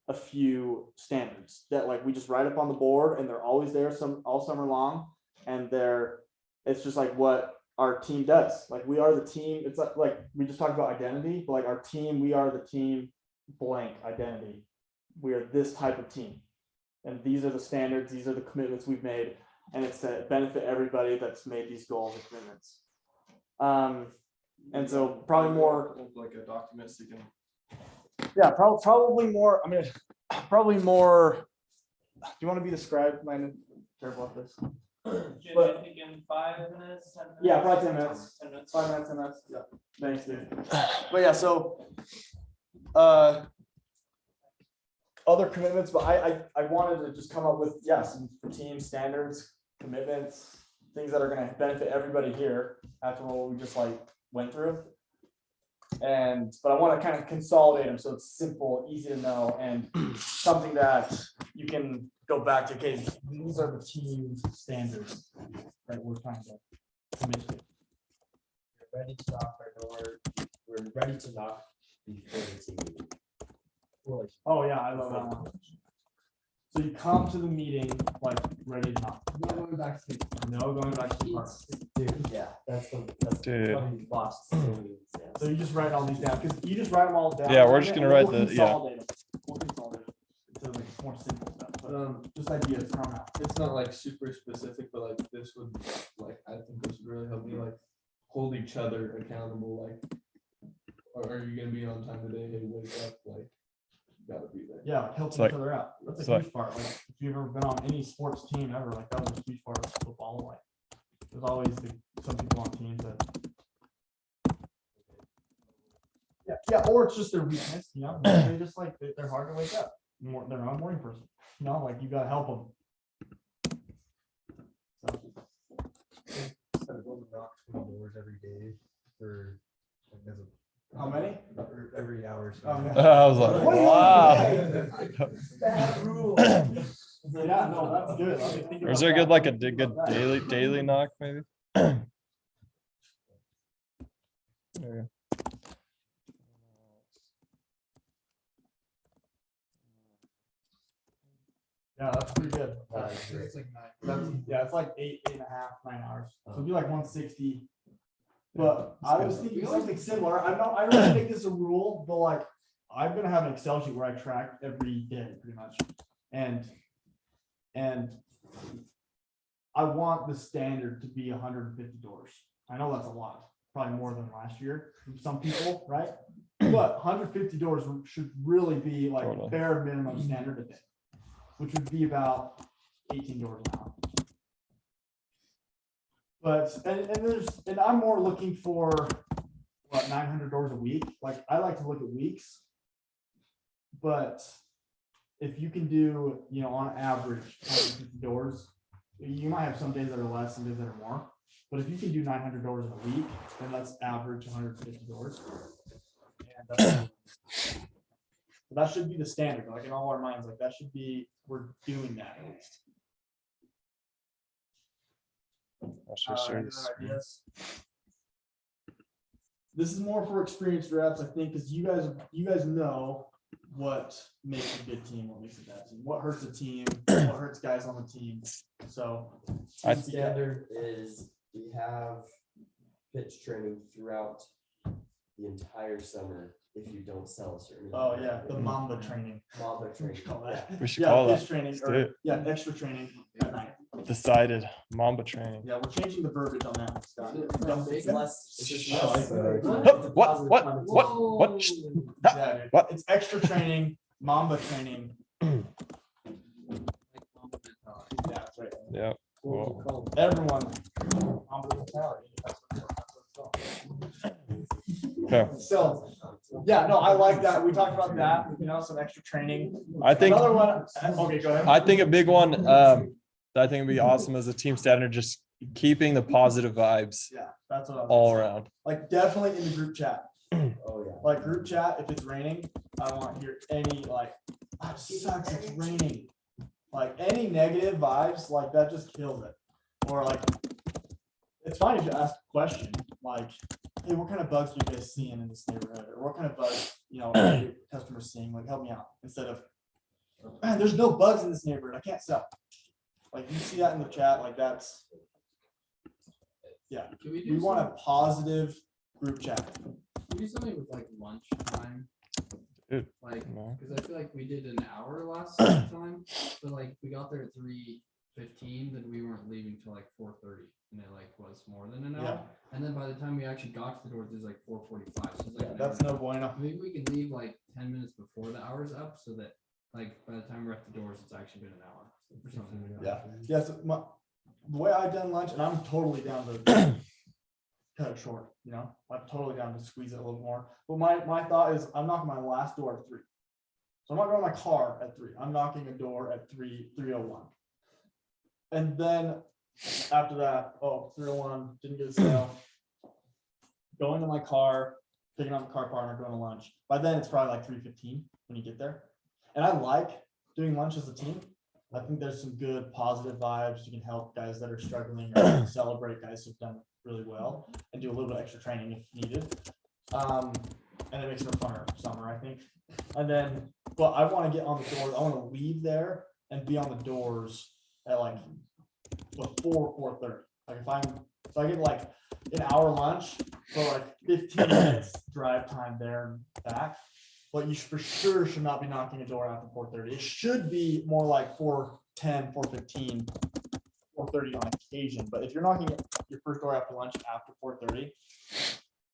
a few standards that like we just write up on the board, and they're always there all summer long, and it's just like what our team does. Like we are the team. It's like we just talked about identity, but like our team, we are the team blank identity. We are this type of team. And these are the standards, these are the commitments we've made, and it's to benefit everybody that's made these goals and commitments. And so probably more like a document so you can. Yeah, probably more. I mean, probably more. Do you want to be the scribe, Landon? Careful with this. But thinking 5 minutes, 10 minutes. Yeah, probably 10 minutes. 10 minutes. 5 minutes, 10 minutes. Yeah. Thanks, dude. But yeah, so other commitments, but I wanted to just come up with some team standards, commitments, things that are going to benefit everybody here after what we just like went through. But I want to kind of consolidate them so it's simple, easy to know, and something that you can go back to. Okay, these are the team standards, right? We're trying to commit to. We're ready to knock our door. We're ready to knock before the team meeting. Oh yeah, I love that one. So you come to the meeting like ready to knock. No going back to No going back to the park. Dude, yeah, that's Dude. probably lost. So So you just write all these down, because you just write them all down. Yeah, we're just and gonna then write we'll the- yeah. consolidate them. We'll consolidate it to like more simple stuff, but just ideas thrown out. It's not like super specific, but like this would, like, I think this would really help me like hold each other accountable, like, are you gonna be on time today? Hey, wake up, like, you gotta be there. Yeah, helping It's like- each other out. That's it's a like- huge part. Like if you've ever been on any sports team ever, like that was a huge part of football. Like there's always some people on teams that. Yeah, or it's just their weakness, they just like they're hard to wake up. They're not a morning person, like you gotta help them. So. instead of going to knock 20 doors every day for like, as a How many? Every hour. Oh, so. man. I was like, What do you wow. Bad rule. Yeah, no, that's good. Let me think Or is about there that. good, like a Let me think good about that. daily knock maybe? There we go. Yeah, that's pretty good. It's like 9. That's, yeah, it's like 8.5, 9 hours. So it'd be like 160. But I was thinking something similar. I don't really make this a rule, but like I'm gonna have an Excel sheet where I track every day pretty much. And I want the standard to be 150 doors. I know that's a lot, probably more than last year for some people, right? But 150 doors should really be like Totally. bare minimum standard a day, which would be about 18 doors an hour. But and I'm more looking for what 900 doors a week. Like I like to look at weeks, but if you can do, you know, on average 150 doors, you might have some days that are less, some days that are more. But if you can do 900 doors in a week, then let's average 150 doors. And that should be the standard, like in all our minds, like that should be, we're doing that at least. That's for sure. Any other ideas? This is more for experienced reps, I think, because you guys know what makes a good team, what makes a bad team, what hurts a team, what hurts guys on the team. So Team standard is we have pitch training throughout the entire summer if you don't sell a certain. oh amount. yeah, the Mamba training. Mamba training. Call that. We should Yeah, call pitch that. training Let's do or it. yeah, extra training at night. Decided Mamba training. Yeah, we're changing the verbiage on that. Scott. It's less, it's just I like less. that. What? Yeah, dude. What? It's extra training, Mamba training. Yeah, that's right. Yeah. Cool. Everyone. Mamba mentality. That's what it's called. Okay. So, yeah, no, I like that. We talked about that, you know, some extra training. I think Another one, okay, go ahead. I think a big one that I think would be awesome as a team standard, just keeping the positive vibes Yeah, that's what I was. all gonna say. around. Like definitely in the group chat, Oh, yeah. like group chat, if it's raining, I don't want to hear any like, "Ah, it sucks, it's raining. Like any negative vibes, like that just kills it. Or like, it's fine if you ask a question, like, hey, what kind of bugs are you guys seeing in this neighborhood? Or what kind of bugs, you know, are your customers seeing? Like, help me out. Instead of, man, there's no bugs in this neighborhood, I can't sell. Like you see that in the chat, like that's, yeah, Can we we do want a some, positive group chat. can we do something with like lunch time? Dude, Like, no. cause I feel like we did an hour last time, but like we got there at 3:15, then we weren't leaving till like 4:30. And it like was more than an hour. Yeah. And then by the time we actually got to the doors, it was like 4:45. So it's like Yeah, an that's hour. no bueno. Maybe we can leave like 10 minutes before the hour's up so that like by the time we're at the doors, it's actually been an hour or something. like Yeah, that. yes, the way I've done lunch, and I'm totally down to cut it short, you know, I'm totally down to squeeze it a little more. But my thought is I'm knocking my last door at 3. So I'm not going to my car at 3. I'm knocking a door at 3:01. And then after that, 3:01, didn't get a sale. Going to my car, picking up a car partner, going to lunch. By then it's probably like 3:15 when you get there. And I like doing lunch as a team. I think there's some good positive vibes. You can help guys that are struggling or celebrate guys who've done really well and do a little bit extra training if needed. And it makes it a funner summer, I think. And then, but I want to get on the doors. I want to leave there and be on the doors at like before 4:30. Like if so I get like an hour lunch for like 15 minutes drive time there and back. But you for sure should not be knocking a door after 4:30. It should be more like 4:10, 4:15, 4:30 on occasion. But if you're knocking your first door after lunch after 4:30,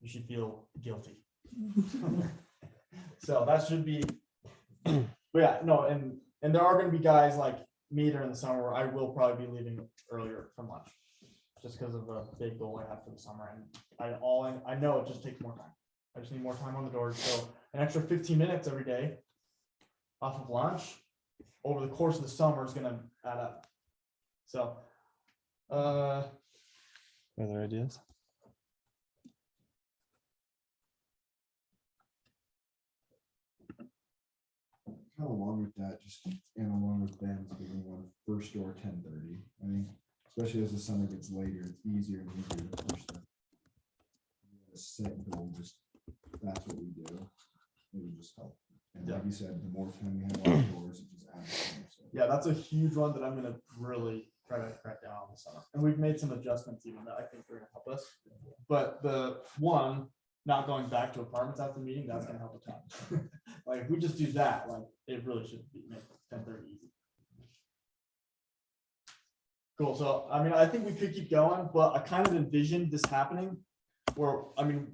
you should feel guilty. So that should be, but yeah, no, and there are going to be guys like me during the summer where I will probably be leaving earlier from lunch, just because of a big goal I have for the summer. And I know it just takes more time. I just need more time on the doors. So an extra 15 minutes every day off of lunch over the course of the summer is going to add up. So, Other ideas? kind of along with that, just and along with Ben's giving one first door 10:30. I think, especially as the summer gets later, it's easier and easier to push the set goal. Just that's what we do. It would just help. And like you said, the more time we have outdoors, it just adds. Time, so. Yeah, that's a huge one that I'm gonna really try to crack down on this summer. And we've made some adjustments even that I think are gonna help us. But the one, not going back to apartments after the meeting, that's gonna help a ton. Like if we just do that, like it really should be make 10:30 easy. Cool. So I mean, I think we could keep going, but I kind of envisioned this happening where, I mean,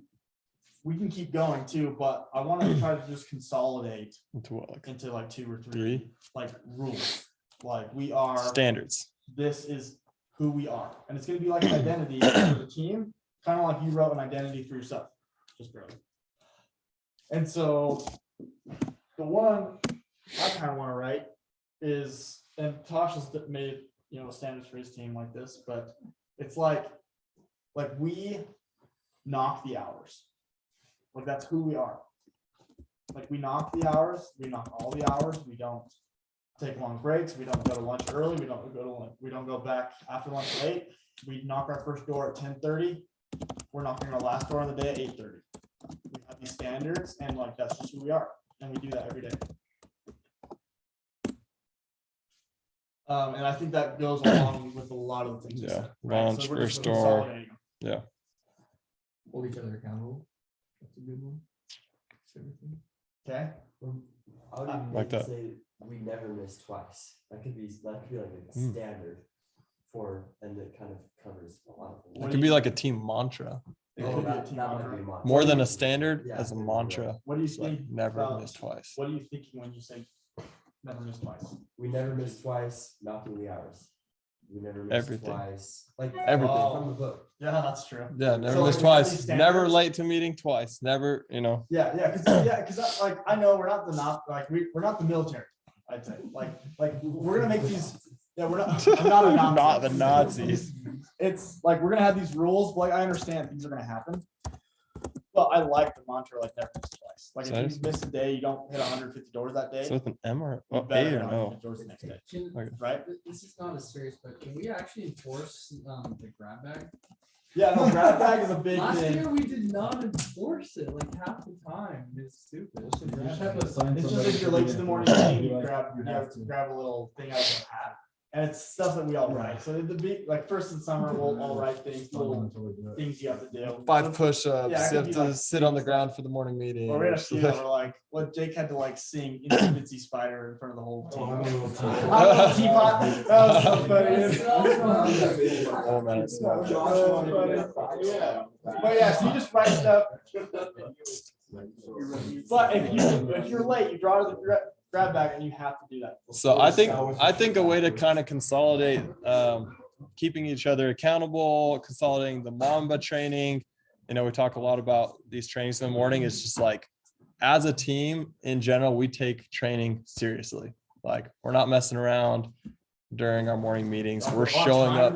we can keep going too, but I want to try to just consolidate Into what, like into like 2 or 3 3 like rules. Like we are, standards? this is who we are. And it's going to be like an identity for the team, kind of like you wrote an identity for yourself, just barely. And so the one I kind of want to write is, and Tosh has made, you know, standards for his team like this, but it's like we knock the hours. Like that's who we are. Like we knock the hours, we knock all the hours, we don't take long breaks, we don't go to lunch early, we don't go back after lunch late. We knock our first door at 10:30. We're knocking our last door on the day at 8:30. We have these standards and like that's just who we are. And we do that every day. And I think that goes along with a lot of the things. we Yeah, said, right? lunch, So we're just first door. consolidating them. Yeah. Hold each other accountable. That's a good one. Okay. I would even Like maybe that. say we never miss twice. That could be like a Mm. standard for, and it kind of covers a lot of things. It could be like a team mantra, It Oh, could be a that- team that might mantra. be mine. more than a standard, Yeah, as a maybe you're right. mantra. What do you It's like think? never about- miss twice. What are you thinking when you say never miss twice? We never miss twice, knocking the hours. We never miss Everything. twice, like Everything. from the book. Yeah, that's true. Yeah, never So, miss like, we have these twice. Never standards? late to meeting twice. Never, you know. Yeah, because like I know we're not the military. I'd say like we're gonna make these. Yeah, we're not. I'm not a Nazi. Not the Nazis. It's like we're gonna have these rules. But like I understand things are gonna happen. But I like the mantra like never miss twice. Like if Sorry? you miss a day, you don't hit 150 doors that day. So with an M or you oh, better A hit or 150 no? doors the next day, Can, Okay. right? this is not as serious, but can we actually enforce the grab bag? Yeah, no, grab bag is a big Last thing. year we did not enforce it like half the time. It's stupid. It's just if you're late to the morning meeting, you grab a little thing out of your hat. And it's stuff that we all write. So the big, like first in summer, we'll all write things, little things you have to do. 5 Yeah, push-ups. it You could have be to like sit on the things ground for the morning meeting. Or we had a or few something. that were like, what Jake had to like sing Itsy Spider in front of the whole team. I'm a little I'm a little teapot. That was so funny. Oh, man, it's not. Yeah. But yeah, so you just write stuff. But if you're late, you draw to the grab bag and you have to do that. So I think a way to kind of consolidate, keeping each other accountable, consolidating the Mamba training. You know, we talk a lot about these trainings in the morning. It's just like, as a team in general, we take training seriously. Like we're not messing around during our morning meetings. We're showing up.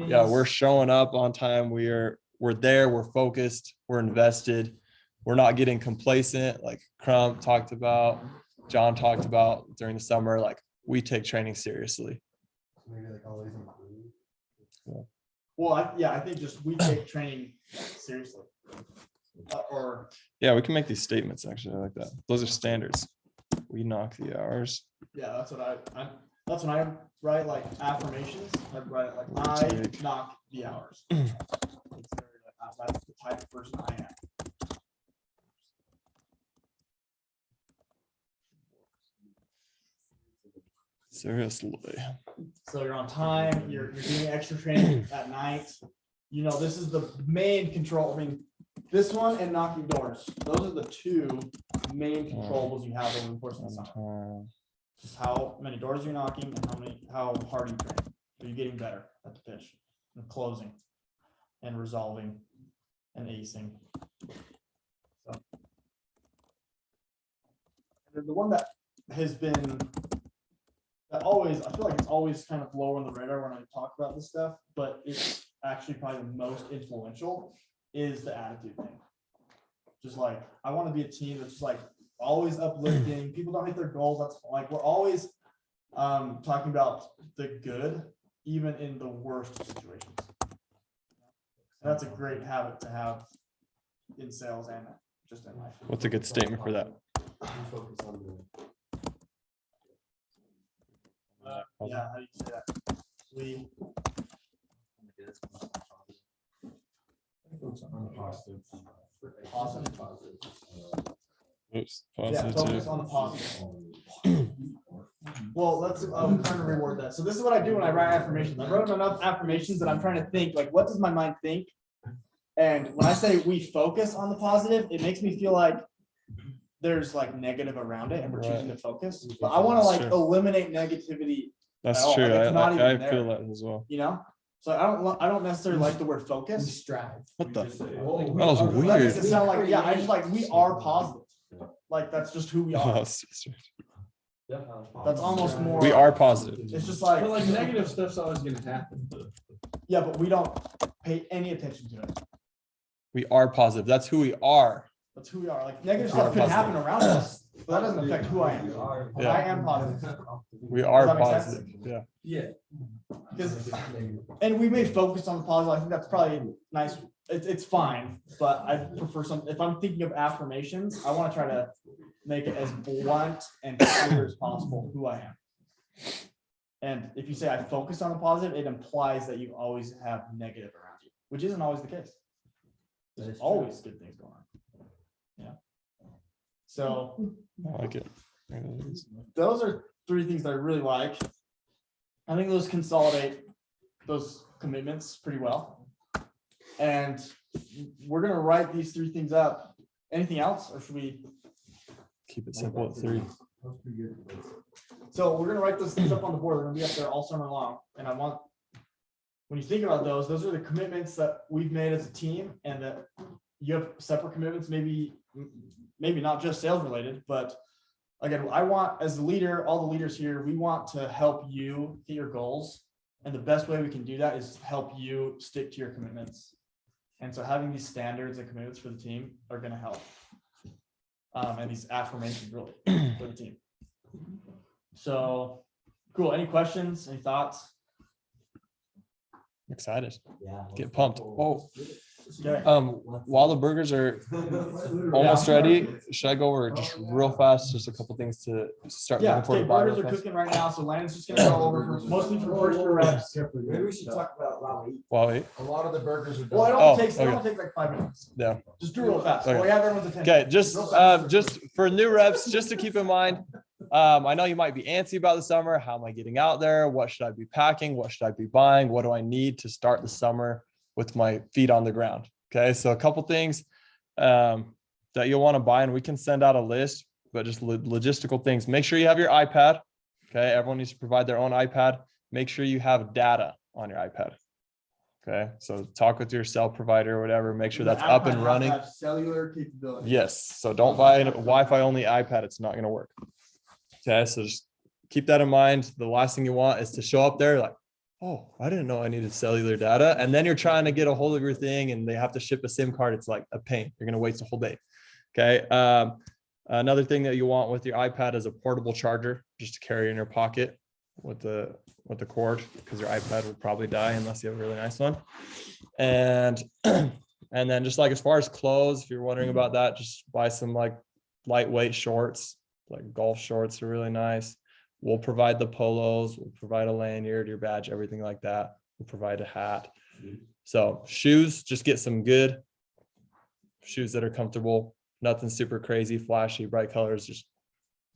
Yeah, we're showing up on time. We're there. We're focused. We're invested. We're not getting complacent, like Crump talked about. John talked about during the summer, like we take training seriously. Maybe like always include. Well, I think just we take training seriously. Or Yeah, we can make these statements actually. I like that. Those are standards. We knock the hours. yeah, that's what that's when I write like affirmations. I write it like I knock the hours. That's the type of person I am. Seriously. So you're on time, you're doing extra training at night. You know, this is the main control. I mean, this one and knocking doors. Those are the two main controllables you have over the course of the summer. Just how many doors you're knocking and how hard you train. Are you getting better at the pitch and closing and resolving and acing? So. And the one that has been that always, I feel like it's always kind of low on the radar when I talk about this stuff, but it's actually probably the most influential is the attitude thing. Just like, I want to be a team that's just like always uplifting. People don't hit their goals. That's like, we're always talking about the good, even in the worst situations. And that's a great habit to have in sales and just in life. What's a good statement for that? Yeah, how do you say that? We positive. Oops. Yeah, Positive focus too. on the positive. Well, I'm trying to reward that. So this is what I do when I write affirmations. I wrote enough affirmations that I'm trying to think, like, what does my mind think? And when I say we focus on the positive, it makes me feel like there's like negative around it and we're choosing to focus. But I want to like Sure. eliminate negativity, That's all. true. Like, it's not I even feel there. that as well. you know? So I don't necessarily like the word focus. Strive. What the? Like, That was That weird. makes it sound like, yeah, I just like, we are positive. Like, that's just who we Oh, are. that's That's almost more. We are positive. It's just But like, like negative stuff's always gonna happen. yeah, but we don't pay any attention to it. We are positive. That's who we are. That's who we are. Like, negative We are stuff could happen positive. around us, but that doesn't affect who I am. Yeah. I am positive. We are that make sense? positive. Yeah. Yeah. Because, and we may focus on the positive. I think that's probably nice. It's fine, but I prefer some, if I'm thinking of affirmations, I want to try to make it as blunt and clear as possible who I am. And if you say I focus on the positive, it implies that you always have negative around you, which isn't always the case. There's always good things going on. Yeah. So I like it. those are three things that I really like. I think those consolidate those commitments pretty well. And we're gonna write these three things up. Anything else, or should we? Keep it simple at 3. So we're gonna write those things up on the board. They're gonna be up there all summer long. And I want, when you think about those are the commitments that we've made as a team, and that you have separate commitments, maybe not just sales related, but again, I want, as the leader, all the leaders here, we want to help you hit your goals. And the best way we can do that is help you stick to your commitments. And so having these standards and commitments for the team are gonna help. And these affirmations really for the team. So, cool. Any questions, any thoughts? Excited. Yeah. Get pumped. Oh, Okay. while the burgers are almost ready, should I go over just real fast, just a couple things to start Yeah, looking for okay, the buy burgers real are fast? cooking right now, so Landon's just gonna go over mostly for first year reps. Maybe we should talk about while we eat. Wow, wait. A lot of the burgers are. Well, it Oh, only takes okay. like 5 minutes. Yeah. Just do it real fast. Okay. We have everyone's attention. Okay, just for new reps, just to keep in mind, I know you might be antsy about the summer. How am I getting out there? What should I be packing? What should I be buying? What do I need to start the summer with my feet on the ground? Okay, so a couple things that you'll want to buy, and we can send out a list, but just logistical things. Make sure you have your iPad. Okay, everyone needs to provide their own iPad. Make sure you have data on your iPad. Okay, so talk with your cell provider or whatever. Make sure that's up and running. Have cellular capability. Yes, so don't buy a Wi-Fi only iPad. It's not going to work. Okay, so just keep that in mind. The last thing you want is to show up there like, oh, I didn't know I needed cellular data. And then you're trying to get a hold of your thing and they have to ship a SIM card. It's like a pain. You're going to waste a whole day. Okay. Another thing that you want with your iPad is a portable charger, just to carry in your pocket with the cord, because your iPad will probably die unless you have a really nice one. And then just like as far as clothes, if you're wondering about that, just buy some like lightweight shorts, like golf shorts are really nice. We'll provide the polos, we'll provide a lanyard, your badge, everything like that. We'll provide a hat. So shoes, just get some good shoes that are comfortable, nothing super crazy, flashy, bright colors, just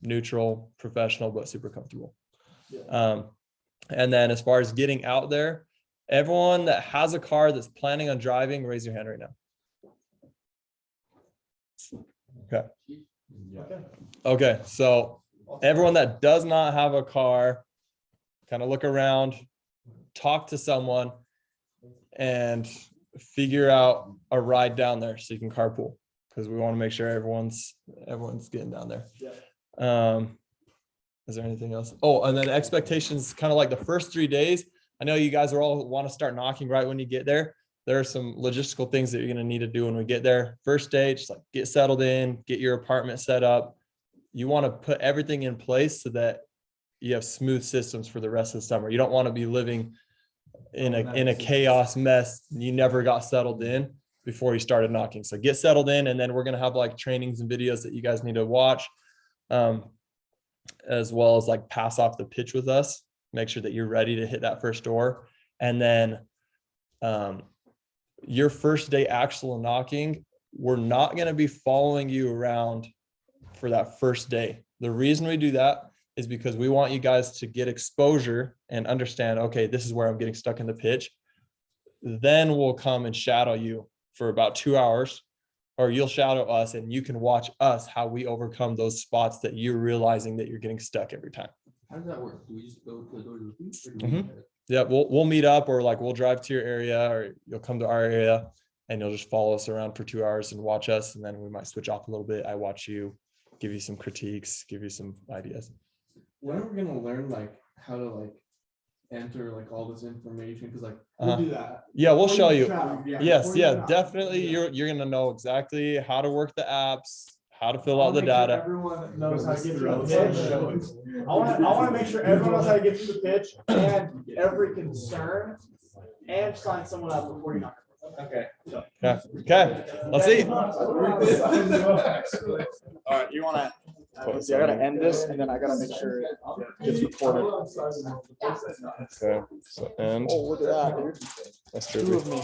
neutral, professional, but super comfortable. And then as far as getting out there, everyone that has a car that's planning on driving, raise your hand right now. Okay. Okay, so everyone that does not have a car, kind of look around, talk to someone, and figure out a ride down there so you can carpool, because we want to make sure everyone's getting down there. Is there anything else? Oh, and then expectations, kind of like the first 3 days. I know you guys are all want to start knocking right when you get there. There are some logistical things that you're going to need to do when we get there. First day, just like get settled in, get your apartment set up, you want to put everything in place so that you have smooth systems for the rest of the summer. You don't want to be living in a chaos mess. You never got settled in before you started knocking. So get settled in, and then we're going to have like trainings and videos that you guys need to watch, as well as like pass off the pitch with us. Make sure that you're ready to hit that first door. And then your first day actual knocking, we're not going to be following you around for that first day. The reason we do that is because we want you guys to get exposure and understand, okay, this is where I'm getting stuck in the pitch. Then we'll come and shadow you for about 2 hours, or you'll shadow us and you can watch us how we overcome those spots that you're realizing that you're getting stuck every time. How does that work? Do we just go to the door to the beach? Or do we- Yeah, we'll meet up, or like we'll drive to your area, or you'll come to our area and you'll just follow us around for 2 hours and watch us. And then we might switch off a little bit. I watch you, give you some critiques, give you some ideas. When are we gonna learn like how to like enter like all this information? Cause like Uh-huh. We'll do that. Yeah, we'll Before show you. travel, Yes, before you yeah, travel. definitely. You're gonna know exactly how to work the apps, how to fill I'll out the make sure data. Everyone knows how to get through the Show pitch. it. I wanna make sure everyone knows how to get through the pitch and every concern, and sign someone up before you knock. Okay. Okay, let's see. All right, you wanna, let's see, I gotta end this and then I gotta make sure it gets recorded. Okay, so and Oh, look at that, dude. that's Two true. of me.